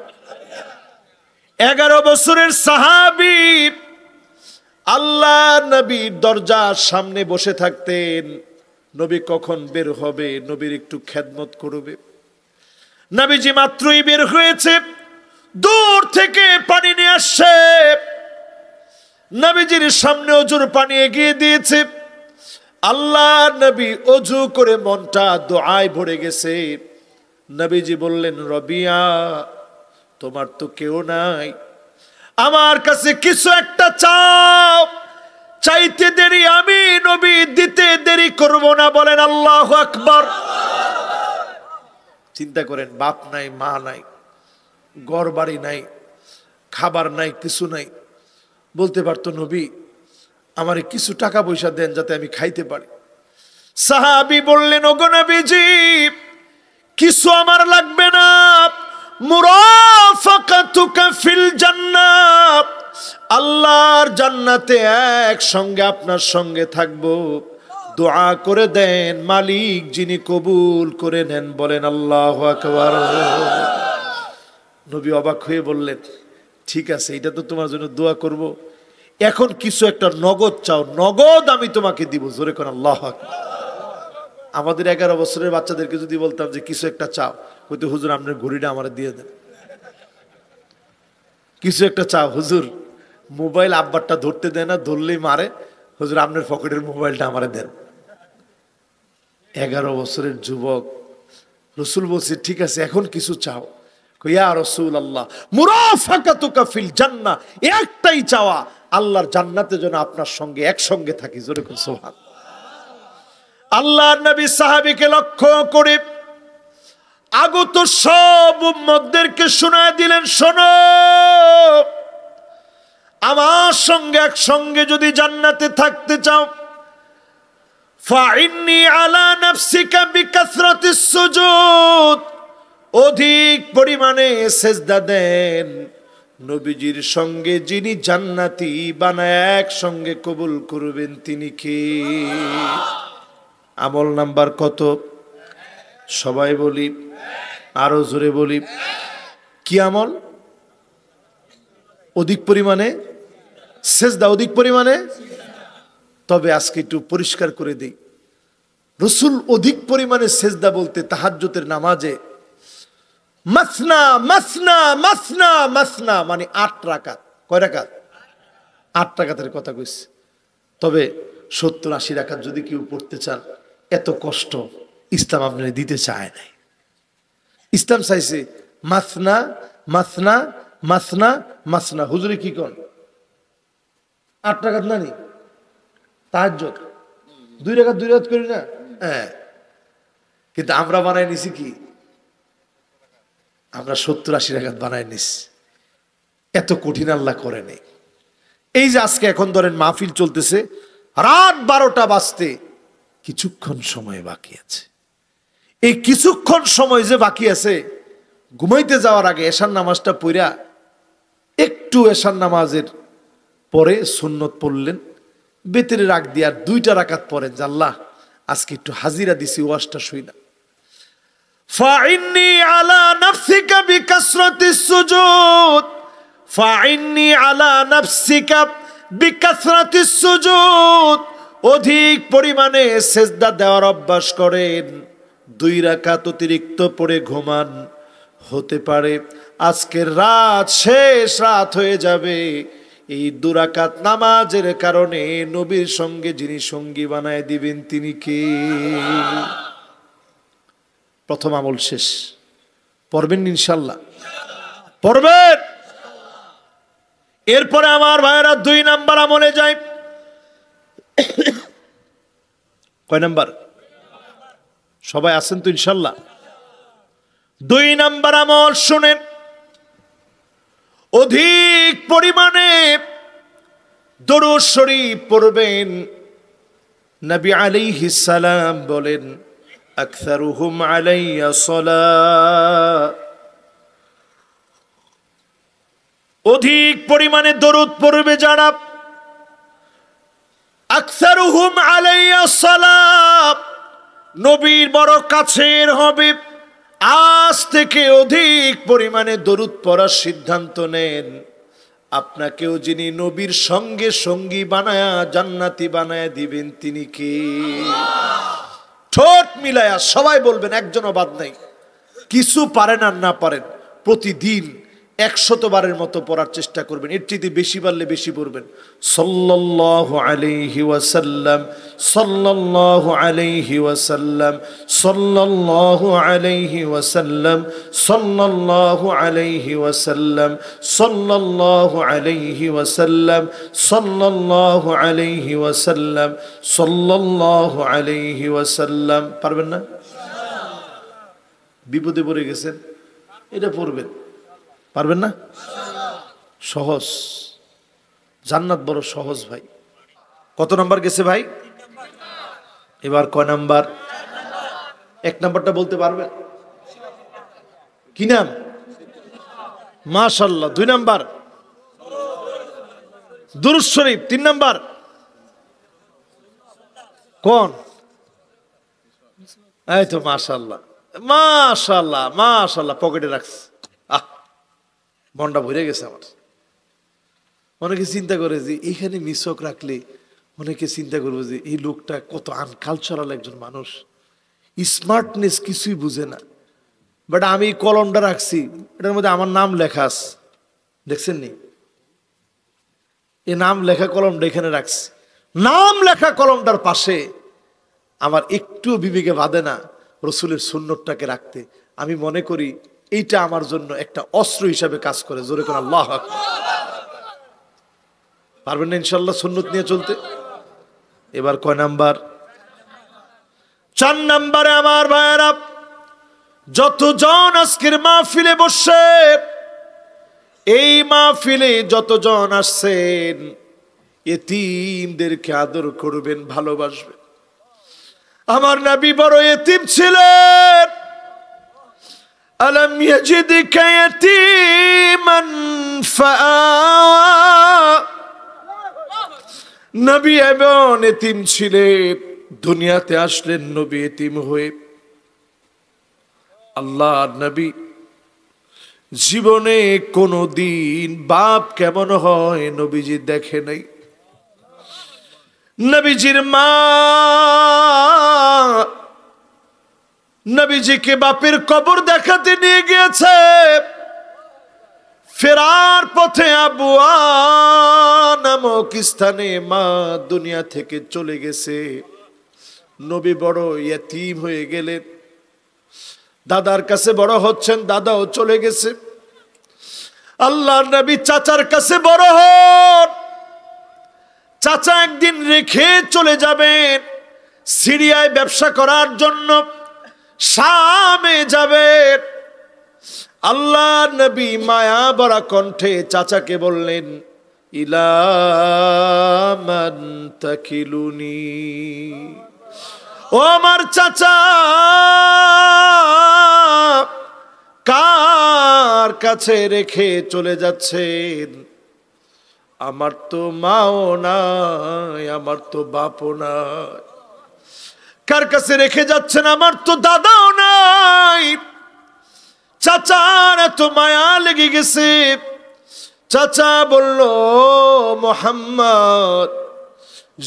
11 বছরের সাহাবী। আল্লাহ নবীর দরজার সামনে বসে থাকতেন। নবী কখন বের হবে, নবীর একটু খেদমত করবে। নবীজি মাত্রই বের হয়েছে, দূর থেকে পানি নিয়ে আসছে। নবীজির সামনে অজুর পানি এগিয়ে দিয়েছে। আল্লাহ নবী অজু করে মনটা দোয়ায় ভরে গেছে। নবীজি বললেন, রবিয়া, তোমার তো কেউ নাই, আমার কাছে কিছু একটা চাও। চাইতে দেরি আমি নবী, দিতে দেরি করব না। বলেন আল্লাহু আকবার। চিন্তা করেন, বাপ নাই, মা নাই, ঘর বাড়ি নাই, খাবার নাই, কিছু নাই। বলতে পারতো, নবী আমারে কিছু টাকা পয়সা দেন যাতে আমি খাইতে পারি। সাহাবী বললেন, ওগো নবীজি, কিছু আমার লাগবে না। মুরাফাকাতুকা ফিল জান্নাত, আল্লাহর জান্নাতে একসঙ্গে আপনার সঙ্গে থাকবো। দোয়া করে দেন, মালিক যিনি কবুল করে নেন। বলেন আল্লাহু আকবার। নবী অবাক হয়ে বললেন, ঠিক আছে, এটা তো তোমার জন্য দোয়া করব। এখন কিছু একটা নগদ চাও, নগদ আমি তোমাকে দিব। জোরে কোন আল্লাহু আকবার। আমাদের 11 বছরের বাচ্চাদেরকে যদি বলতাম যে কিছু একটা চাও, কইতে, হুজুর আপনার ঘড়িটা আমার দিয়ে দেন। কিছু একটা চাও, হুজুর মোবাইল আব্বারটা ধরতে দেয় না, ধরলেই মারে। হুজুর আপনার পকেটের মোবাইলটা আমারে দেন। 11 বছরের যুবক। রসুল বলছে, ঠিক আছে, এখন কিছু চাও। ইয়া রাসূলুল্লাহ, মুরাফাকাতুকা ফিল জান্নাহ, একটাই চাওয়া, আল্লাহর জান্নাতে যেন আপনার সঙ্গে একসঙ্গে থাকি। জোরে কোন সুবহান। আল্লাহর নবী সাহাবীকে লক্ষ্য করে আগত সব উম্মতদেরকে শোনায় দিলেন, শোনো, আমার সঙ্গে একসঙ্গে যদি জান্নাতে থাকতে চাও, ফাইন্নি আলা নাফসিকা বিকাসরাতিস সুজুদ, অধিক পরিমাণে সেজদা দেন। নবীজির সঙ্গে যিনি জান্নাতি বানায় একসঙ্গে কবুল করবেন তিনি কে? আমল নাম্বার কত? সবাই বলি, আরো জোরে বলি। কি আমল? অধিক পরিমাণে সেজদা, অধিক পরিমাণে। তবে আজকে একটু পরিষ্কার করে দিই, রাসূল অধিক পরিমাণে সেজদা বলতে তাহাজ্জুদের নামাজে মাসনা মাসনা মাসনা মাসনা মানে 8 রাকাত। কয় রাকাত? 8 রাকাতের কথা কইছে। তবে 70-80 রাকাত যদি কেউ পড়তে চান, এত কষ্ট ইসলাম আপনাকে দিতে চায় নাই। ইসলাম চাইছে মাসনা মাসনা মাসনা মাসনা। হুজুরে কি কোন? 8 রাকাত না নি? তাহাজ্জুদ 2 রাকাত 2 রাকাত করি না? হ্যাঁ, কিন্তু আমরা বানাই নিছি কি? আমরা 70-80 রাকাত বানাই নিছি। এত কঠিন আল্লাহ করে নেই। এই যে আজকে এখন ধরেন মাহফিল চলতেছে, রাত 12টা বাজতে কিছুক্ষণ সময় বাকি আছে। এই কিছুক্ষণ সময় যে বাকি আছে, ঘুমাইতে যাওয়ার আগে এশার নামাজটা পড়া, একটু এশার নামাজের পরে সুন্নত পড়লেন, বেতের রাখ দিয়ে আর 2টা রাকাত পড়েন, আল্লাহ আজকে একটু হাজিরা দিছি ওয়াজটা শুই না। ফাইন্নি আলা নাফসিকা বিকাসরাতিস সুজুদ, ফাইন্নি আলা নাফসিকা বিকাসরাতিস সুজুদ, অধিক পরিমাণে সেজদা দেওয়ার অভ্যাস করেন। 2 রাকাত অতিরিক্ত পড়ে ঘুমান। হতে পারে আজকের রাত শেষ রাত হয়ে যাবে। এই 2 রাকাত নামাজের কারণে নবীর সঙ্গে যিনি সঙ্গী বানায় দিবেন তিনি কে? প্রথম আমল শেষ। পড়বেন ইনশাআল্লাহ? পড়বেন। এরপরে আমার ভাইয়েরা 2 নাম্বার আমলে যায়। কয় নাম্বার? সবাই আছেন তো ইনশাআল্লাহ? 2 নাম্বার আমল শুনেন, অধিক পরিমাণে দরুদ শরীফ পড়বেন। নবী আলাইহিস সালাম বলেন, আকসারুহুম আলাইয়া সালাত, অধিক পরিমাণে দরুদ পড়বে যারা, আকসারুহুম আলাইয়া সালাত, নবীর বড় কাছের হবে, আজ থেকে অধিক পরিমাণে দরুদ পড়ার সিদ্ধান্ত নেন। আপনাকেও যিনি নবীর সঙ্গে সঙ্গী বানায়া জান্নাতি বানায়া দিবেন তিনি কে? ঠোঁট মিলায়া সবাই বলবেন, একজনও বাদ নাই। কিছু পারেন আর না পারেন, প্রতিদিন 100 বারের মতো পড়ার চেষ্টা করবেন। এর চেয়ে বেশি পারলে বেশি পড়বেন। সাল্লাল্লাহু আলাইহি ওয়াসাল্লাম, সাল্লাল্লাহু আলাইহি ওয়াসাল্লাম, সাল্লাল্লাহু আলাইহি ওয়াসাল্লাম, সাল্লাল্লাহু আলাইহি ওয়াসাল্লাম, সাল্লাল্লাহু আলাইহি ওয়াসাল্লাম, সাল্লাল্লাহু আলাইহি ওয়াসাল্লাম, সাল্লাল্লাহু আলাইহি ওয়াসাল্লাম। পারবেন না? বিপদে পড়ে গেছেন, এটা পড়বেন। পারবেন না? সহজ। জান্নাত বড় সহজ ভাই। কত নাম্বার গেছে ভাই? এবার কয় নাম্বার? 1 নাম্বারটা বলতে পারবেন? কি নাম? মাশাআল্লাহ। 2 নাম্বার দুরূদ শরীফ। 3 নাম্বার কোন? এই তো মাশাআল্লাহ, মাশাআল্লাহ, মাশাআল্লাহ। পকেটে রাখছে। মনটা ভরে গেছে আমার। অনেকে চিন্তা করে যে এইখানে মিসক রাখলে, অনেকে চিন্তা করবে যে এই লোকটা কত আনকালচারাল একজন মানুষ, স্মার্টনেস কিছুই বুঝে না। বাট আমি কলমটা রাখছি, এটার মধ্যে আমার নাম লেখা আছে, দেখছেন নি? এই নাম লেখা কলমটা এখানে রাখছি। নাম লেখা কলমটার পাশে আমার একটু বিবেকে বাঁধে না রসুলের সুন্নতটাকে রাখতে। আমি মনে করি এইটা আমার জন্য একটা অস্ত্র হিসাবে কাজ করে। জোরে করে আল্লাহু আকবার। পারবেন না ইনশাআল্লাহ সুন্নত নিয়ে চলতে? এবার কয় নাম্বার? 4 নাম্বারে আমার ভাইয়েরা, যতজন আজকের মাহফিলে বসে, এই মাহফিলে যতজন আসছেন, এতিমদেরকে আদর করবেন, ভালোবাসবেন। আমার নবী বড় এতিম ছিলেন। আলম ইয়াজিদকা ইয়াতীমান ফাআওয়া। নবী এমন এতিম ছিলেন, দুনিয়াতে আসলেন নবী এতিম হয়ে। আল্লাহর নবী জীবনে কোনদিন বাপ কেমন হয় নবীজি দেখে নাই। নবীজির মা নবীজিকে বাপের কবর দেখাতে নিয়ে গিয়েছে। ফেরার পথে আবুয়া নামক স্থানে মা দুনিয়া থেকে চলে গেছে। নবী বড় ইয়তীম হয়ে গেলেন। দাদার কাছে বড় হচ্ছেন, দাদাও চলে গেছে। আল্লাহর নবী চাচার কাছে বড় হন। চাচা একদিন রেখে চলে যাবেন সিরিয়ায় ব্যবসা করার জন্য, শামে যাবেন। আল্লাহ নবী মায়া ভরা কণ্ঠে চাচাকে বললেন, ইলা মান তাকিলুনি। ও আমার চাচা, কার কাছে রেখে চলে যাচ্ছেন? আমার তো মাও নাই, আমার তো বাপও নাই। কার কাছে রেখে যাচ্ছেন? আমার তো দাদাও নাই। চাচার এত মায়া লেগে গেছে। চাচা বলল, মুহাম্মদ,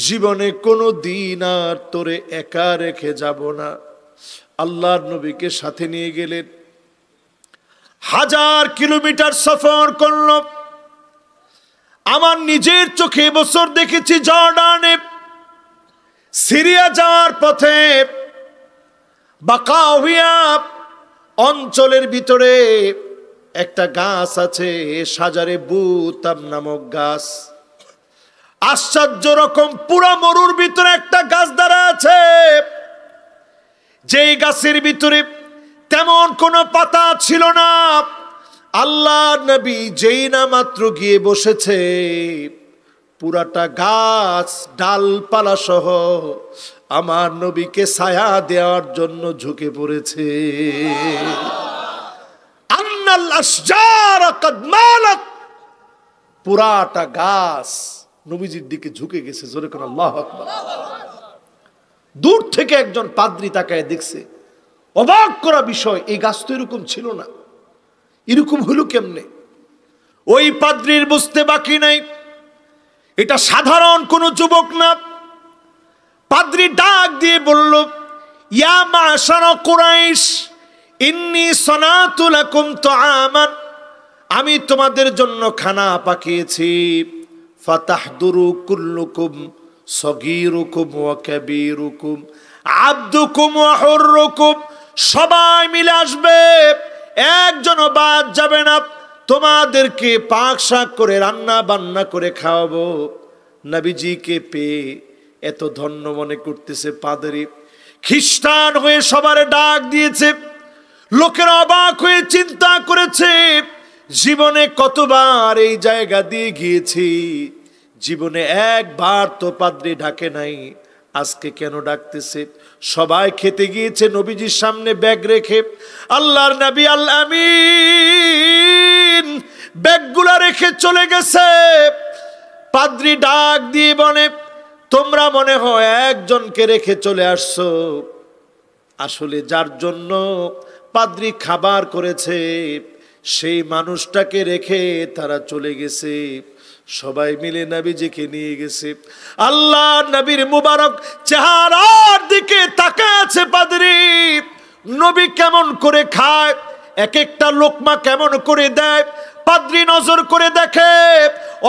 জীবনে কোনো দিন আর তোরে একা রেখে যাব না। আল্লাহর নবীকে সাথে নিয়ে গেলেন। 1000 কিলোমিটার সফর করল। আমার নিজের চোখে বছর দেখেছি জর্ডানে সিরিয়া যাওয়ার পথে বাকাউহিয়া অঞ্চলের ভিতরে একটা গাছ আছে, সাজারে বুতাম নামক গাছ। আশ্চর্য রকম পুরা মরুর ভিতরে একটা গাছ দাঁড়ায় আছে। যেই গাছের ভিতরে তেমন কোনো পাতা ছিল না। আল্লাহর নবী যেই না মাত্র গিয়ে বসেছে, পুরাটা গাছ ডালপালা সহ আমার নবীকে ছায়া দেওয়ার জন্য ঝুঁকে পড়েছে। আন্নাল আশজার কাদ মালাত, পুরাটা গাছ নবীজির দিকে ঝুঁকে গেছে। জোরে করে আল্লাহু আকবার। দূর থেকে একজন পাদ্রী তাকায় দেখছে, অবাক করা বিষয়, এই গাছ তো এরকম ছিল না, এরকম হলো কেমনে? ওই পাদ্রীর বুঝতে বাকি নাই এটা সাধারণ কোন যুবক না। পাদ্রী ডাক দিয়ে বলল, ইয়া মাশারা কুরাইশ ইন্নী সনাতু লাকুম তুআমান, আমি তোমাদের জন্য খানা পাকিয়েছি। ফাতাহদুরু কুল্লুকুম সগীরুকুম ওয়া কাবীরুকুম আবদুকুম ওয়া হুররুকুম, সবাই মিলে আসবে, একজনও বাদ যাবে না। তোমাদেরকে পাক শাক করে রান্না বান্না করে খাওয়াবো। নবীজিকে পেয়ে এত ধন্য মনে করতেছে পাদ্রী, খ্রিস্টান হয়ে সবার ডাক দিয়েছে। লোকেরা অবাক হয়ে চিন্তা করেছে, জীবনে কতবার এই জায়গা দিয়ে গিয়েছি, জীবনে একবার তো পাদ্রী ডাকে নাই, আজকে কেন ডাকতেছে? সবাই খেতে গিয়েছে নবীজির সামনে ব্যাগ রেখে। আল্লাহর নবী আল আমিন ব্যাগগুলা রেখে চলে গেছে। পাদ্রী ডাক দিয়ে বলে, তোমরা মনে হয় একজনকে রেখে চলে আসছো, আসলে যার জন্য পাদ্রী খাবার করেছে সেই মানুষটাকে রেখে তারা চলে গেছে। সবাই মিলে নবীজিকে নিয়ে গেছে। আল্লাহ নবীর মুবারক চেহারার দিকে তাকায় আছে পাদ্রী। নবী কেমন করে খায়, এক একটা লোকমা কেমন করে দেয়, পাদ্রী নজর করে দেখে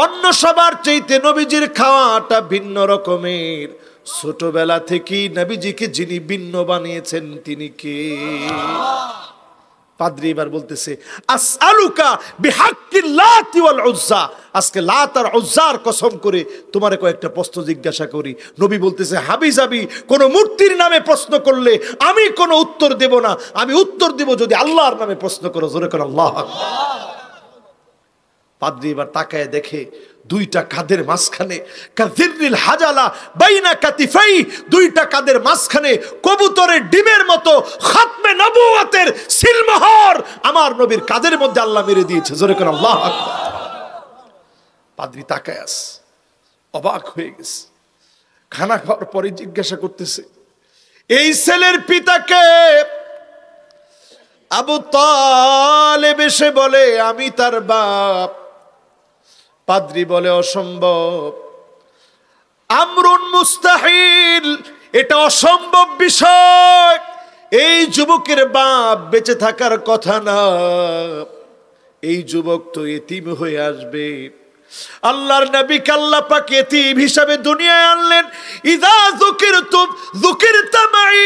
অন্য সবার চাইতে নবীজির খাওয়াটা ভিন্ন রকমের। ছোটবেলা থেকেই নবীজিকে যিনি ভিন্ন বানিয়েছেন তিনি কে? পাদ্রী এবার বলতেছে, আসআলুকা বিহাক্কিল লাতি ওয়াল উজ্জা, আজকে লাত আর উজ্জার কসম করে তোমারে কয়েকটা প্রশ্ন জিজ্ঞাসা করি। নবী বলতেছে, হাবিজাবি কোন মূর্তির নামে প্রশ্ন করলে আমি কোনো উত্তর দেব না, আমি উত্তর দেব যদি আল্লাহর নামে প্রশ্ন করো। জোরে করে আল্লাহু আকবার। পাদ্রী এবার তাকায় দেখে দুইটা কাদের মাঝখানে, কাযিররিল হাজালা বাইনা কাতিফাই, দুইটা কাদের মাঝখানে কবুতরের ডিমের মতো খাতমে নবুয়তের সিলমোহর আমার নবীর কাদের মধ্যে আল্লাহ মেরে দিয়েছে। জোরে করে আল্লাহু আকবার। পাদ্রী তাকায় আছে, অবাক হয়ে গেছে। খানা খাওয়ার পরে জিজ্ঞাসা করতেছে, এই ছেলের পিতাকে? আবু তালেব এসে বলে, আমি তার বাপ। পাদ্রী বলে, অসম্ভব, আমরুন মুস্তাহিল, এটা অসম্ভব বিষয়, এই যুবকের বাপ বেঁচে থাকার কথা না, এই যুবক তো এতিম হয়ে আসবে। আল্লাহর নবীকে আল্লাহ পাক এতিম হিসাবে দুনিয়ায় আনলেন। ইযা যুকিরতুম যুকিরতা মাই,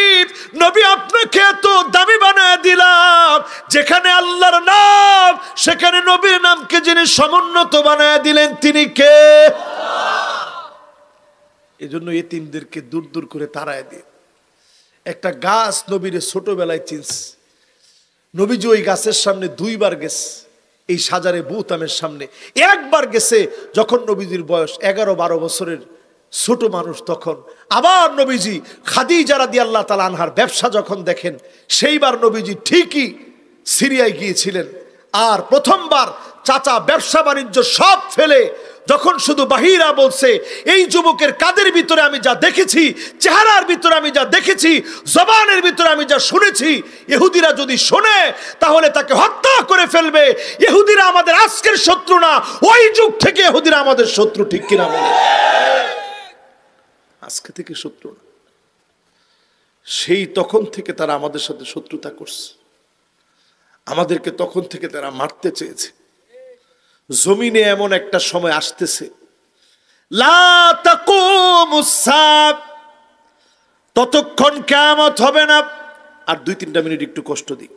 নবী আপনাকে এত দামি বানায় দিলাম, যেখানে আল্লাহর নাম সেখানে নবীর নামকে যিনি সমুন্নত বানায় দিলেন তিনি কে? এজন্য এতিমদেরকে দূর দূর করে তাড়ায় দিয়ে। একটা গাছ নবীর ছোটবেলায় চিনছে, নবীজি ওই গাছের সামনে দুইবার গেছে, এই সাজারে বুতামের সামনে একবার গেছে যখন নবীজির বয়স 11-12 বছরের ছোট মানুষ। তখন আবার নবীজি খাদিজা রাদিয়াল্লাহু তাআলা আনহার ব্যবসা যখন দেখেন, সেইবার নবীজি ঠিকই সিরিয়ায় গিয়েছিলেন। আর প্রথমবার চাচা ব্যবসা বাণিজ্য সব ফেলে যখন শুধু বাহিরা বলছে, এই যুবকের কাদের ভিতরে আমি যা দেখেছি, চেহারার ভিতরে আমি যা দেখেছি, জবানের ভিতরে আমি যা শুনেছি, ইহুদিরা যদি শোনে তাহলে তাকে হত্যা করে ফেলবে। ইহুদিরা আমাদের আজকের শত্রু না, ওই যুগ থেকে ইহুদিরা আমাদের শত্রু, ঠিক কিনা বলে? আজকে থেকে শত্রু না, সেই তখন থেকে তারা আমাদের সাথে শত্রুতা করছে, আমাদেরকে তখন থেকে তারা মারতে চেয়েছে। জমিনে এমন একটা সময় আসতেছে, লা তাকুমুস সাআ, ততক্ষণ কিয়ামত হবে না। আর 2-3 মিনিট একটু কষ্ট দিই,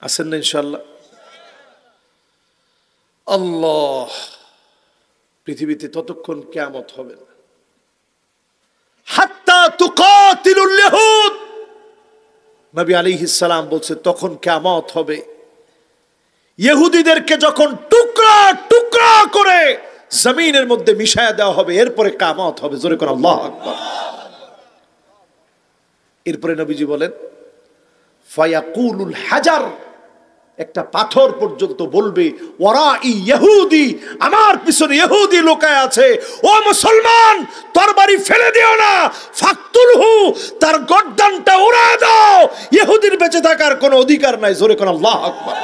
আছেন না ইনশাআল্লাহ? আল্লাহ, পৃথিবীতে ততক্ষণ কিয়ামত হবে না, হাত্তা তুকাতিলুল ইয়াহুদ। নবী আলাইহিস সালাম বলছে তখন কিয়ামত হবে, ইহুদিদেরকে যখন টুকরা টুকরা করে জমিনের মধ্যে মিশায়া দেওয়া হবে, এরপরে কিয়ামত হবে। জোরে করে আল্লাহু আকবার। এরপরে নবীজি বলেন, ফায়াকুলুল হাজার, একটা পাথর পর্যন্ত বলবে ওরা ইহুদি, আমার পিছনে ইহুদি লুকায় আছে, ও মুসলমান তরবারি ফেলে দিও না, ফাকতুলহু, তার গর্দানটা উড়ায় দাও, ইহুদির বেঁচে থাকার কোনো অধিকার নাই। জোরে কোন আল্লাহু আকবার।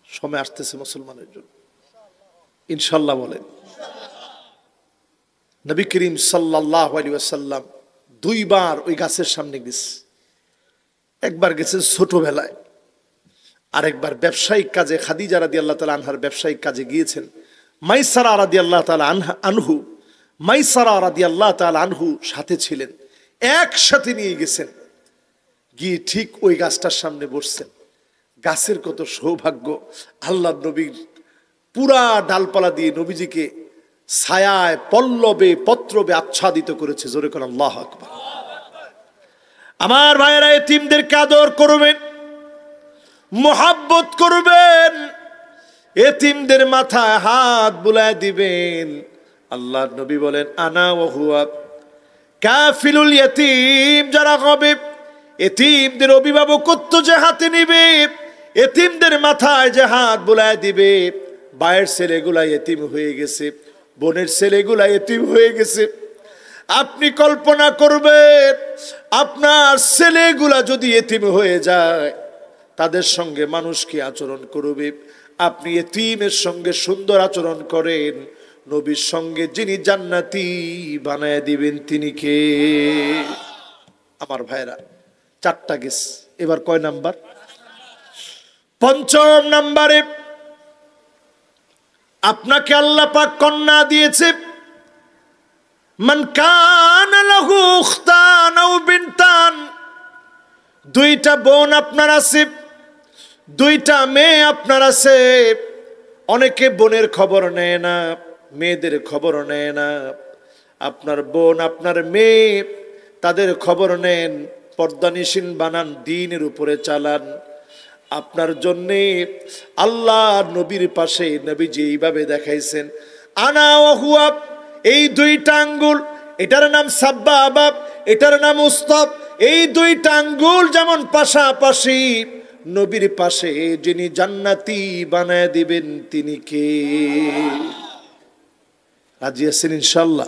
সময় আসতেছে মুসলমানের জন্য ইনশাআল্লাহ বলেন। নবী করিম সাল্লাল্লাহু আলাইহি ওয়াসাল্লাম দুইবার ওই গাছের সামনে গেছে। একবার গেছেন ছোটবেলায়, আরেকবার ব্যবসায়িক কাজে, খাদিজা রাদিয়াল্লাহু তাআলা আনহার ব্যবসায়িক কাজে গিয়েছেন। মাইসারা রাদিয়াল্লাহু তাআলা আনহু, মাইসারা রাদিয়াল্লাহু তাআলা আনহু সাথে ছিলেন, একসাথে নিয়ে গেছেন, গিয়ে ঠিক ওই গাছটার সামনে বসছেন। গাছের কত সৌভাগ্য, আল্লাহর নবীর পুরা ডালপালা দিয়ে নবীজিকে ছায়ায় পল্লবে পত্রবে আচ্ছাদিত করেছে। জোরে করে আল্লাহু আকবার। আমার ভাইয়েরা, এতিমদেরকে আদর করবেন, মোহাব্বত করবেন, এতিমদের মাথায় হাত বুলায় দিবেন। আল্লাহর নবী বলেন আনা ওয়া হুয়া কাফিলুল ইয়াতীম, যারা হবে এতিমদের অভিভাবকত্ব যে হাতে নিবে, এতিমদের মাথায় যে হাত বুলায় দিবে, ভাইয়ের ছেলেগুলা এতিম হয়ে গেছে, বোনের ছেলেগুলা এতিম হয়ে গেছে। আপনি কল্পনা করবেন আপনার ছেলেগুলা যদি এতিম হয়ে যায় তাদের সঙ্গে মানুষ কি আচরণ করবে। আপনি এতিমের সঙ্গে সুন্দর আচরণ করেন, নবীর সঙ্গে যিনি জান্নাতি বানায় দিবেন তিনি কে? আমার ভাইরা, 4টা গেস, এবার কয় নাম্বার? 5ম নাম্বারে আপনাকে আল্লাহ পাক কন্যা দিয়েছে। মান কানা লাহু উখতান আও বিনতান, 2টা বোন আপনার আছে, 2টা মেয়ে আপনার আছে। অনেকে বোনের খবর নেয় না, মেয়েদের খবর নেয় না। আপনার বোন, আপনার মেয়ে, তাদের খবর নেন, পর্দানিশীন বানান, দ্বীনের উপরে চালান। আপনার জন্যে আল্লাহ নবীর পাশে নবীজি এইভাবে দেখাইছেন, আনা ওয়া হুয়া, এই 2টা আঙ্গুল, এটার নাম সাব্বাবা, এটার নাম উস্তাব, এই 2টা আঙ্গুল যেমন পাশাপাশি, নবীর পাশে যিনি জান্নাতি বানায় দিবেন তিনি কে? রাজি আছেন ইনশাআল্লাহ?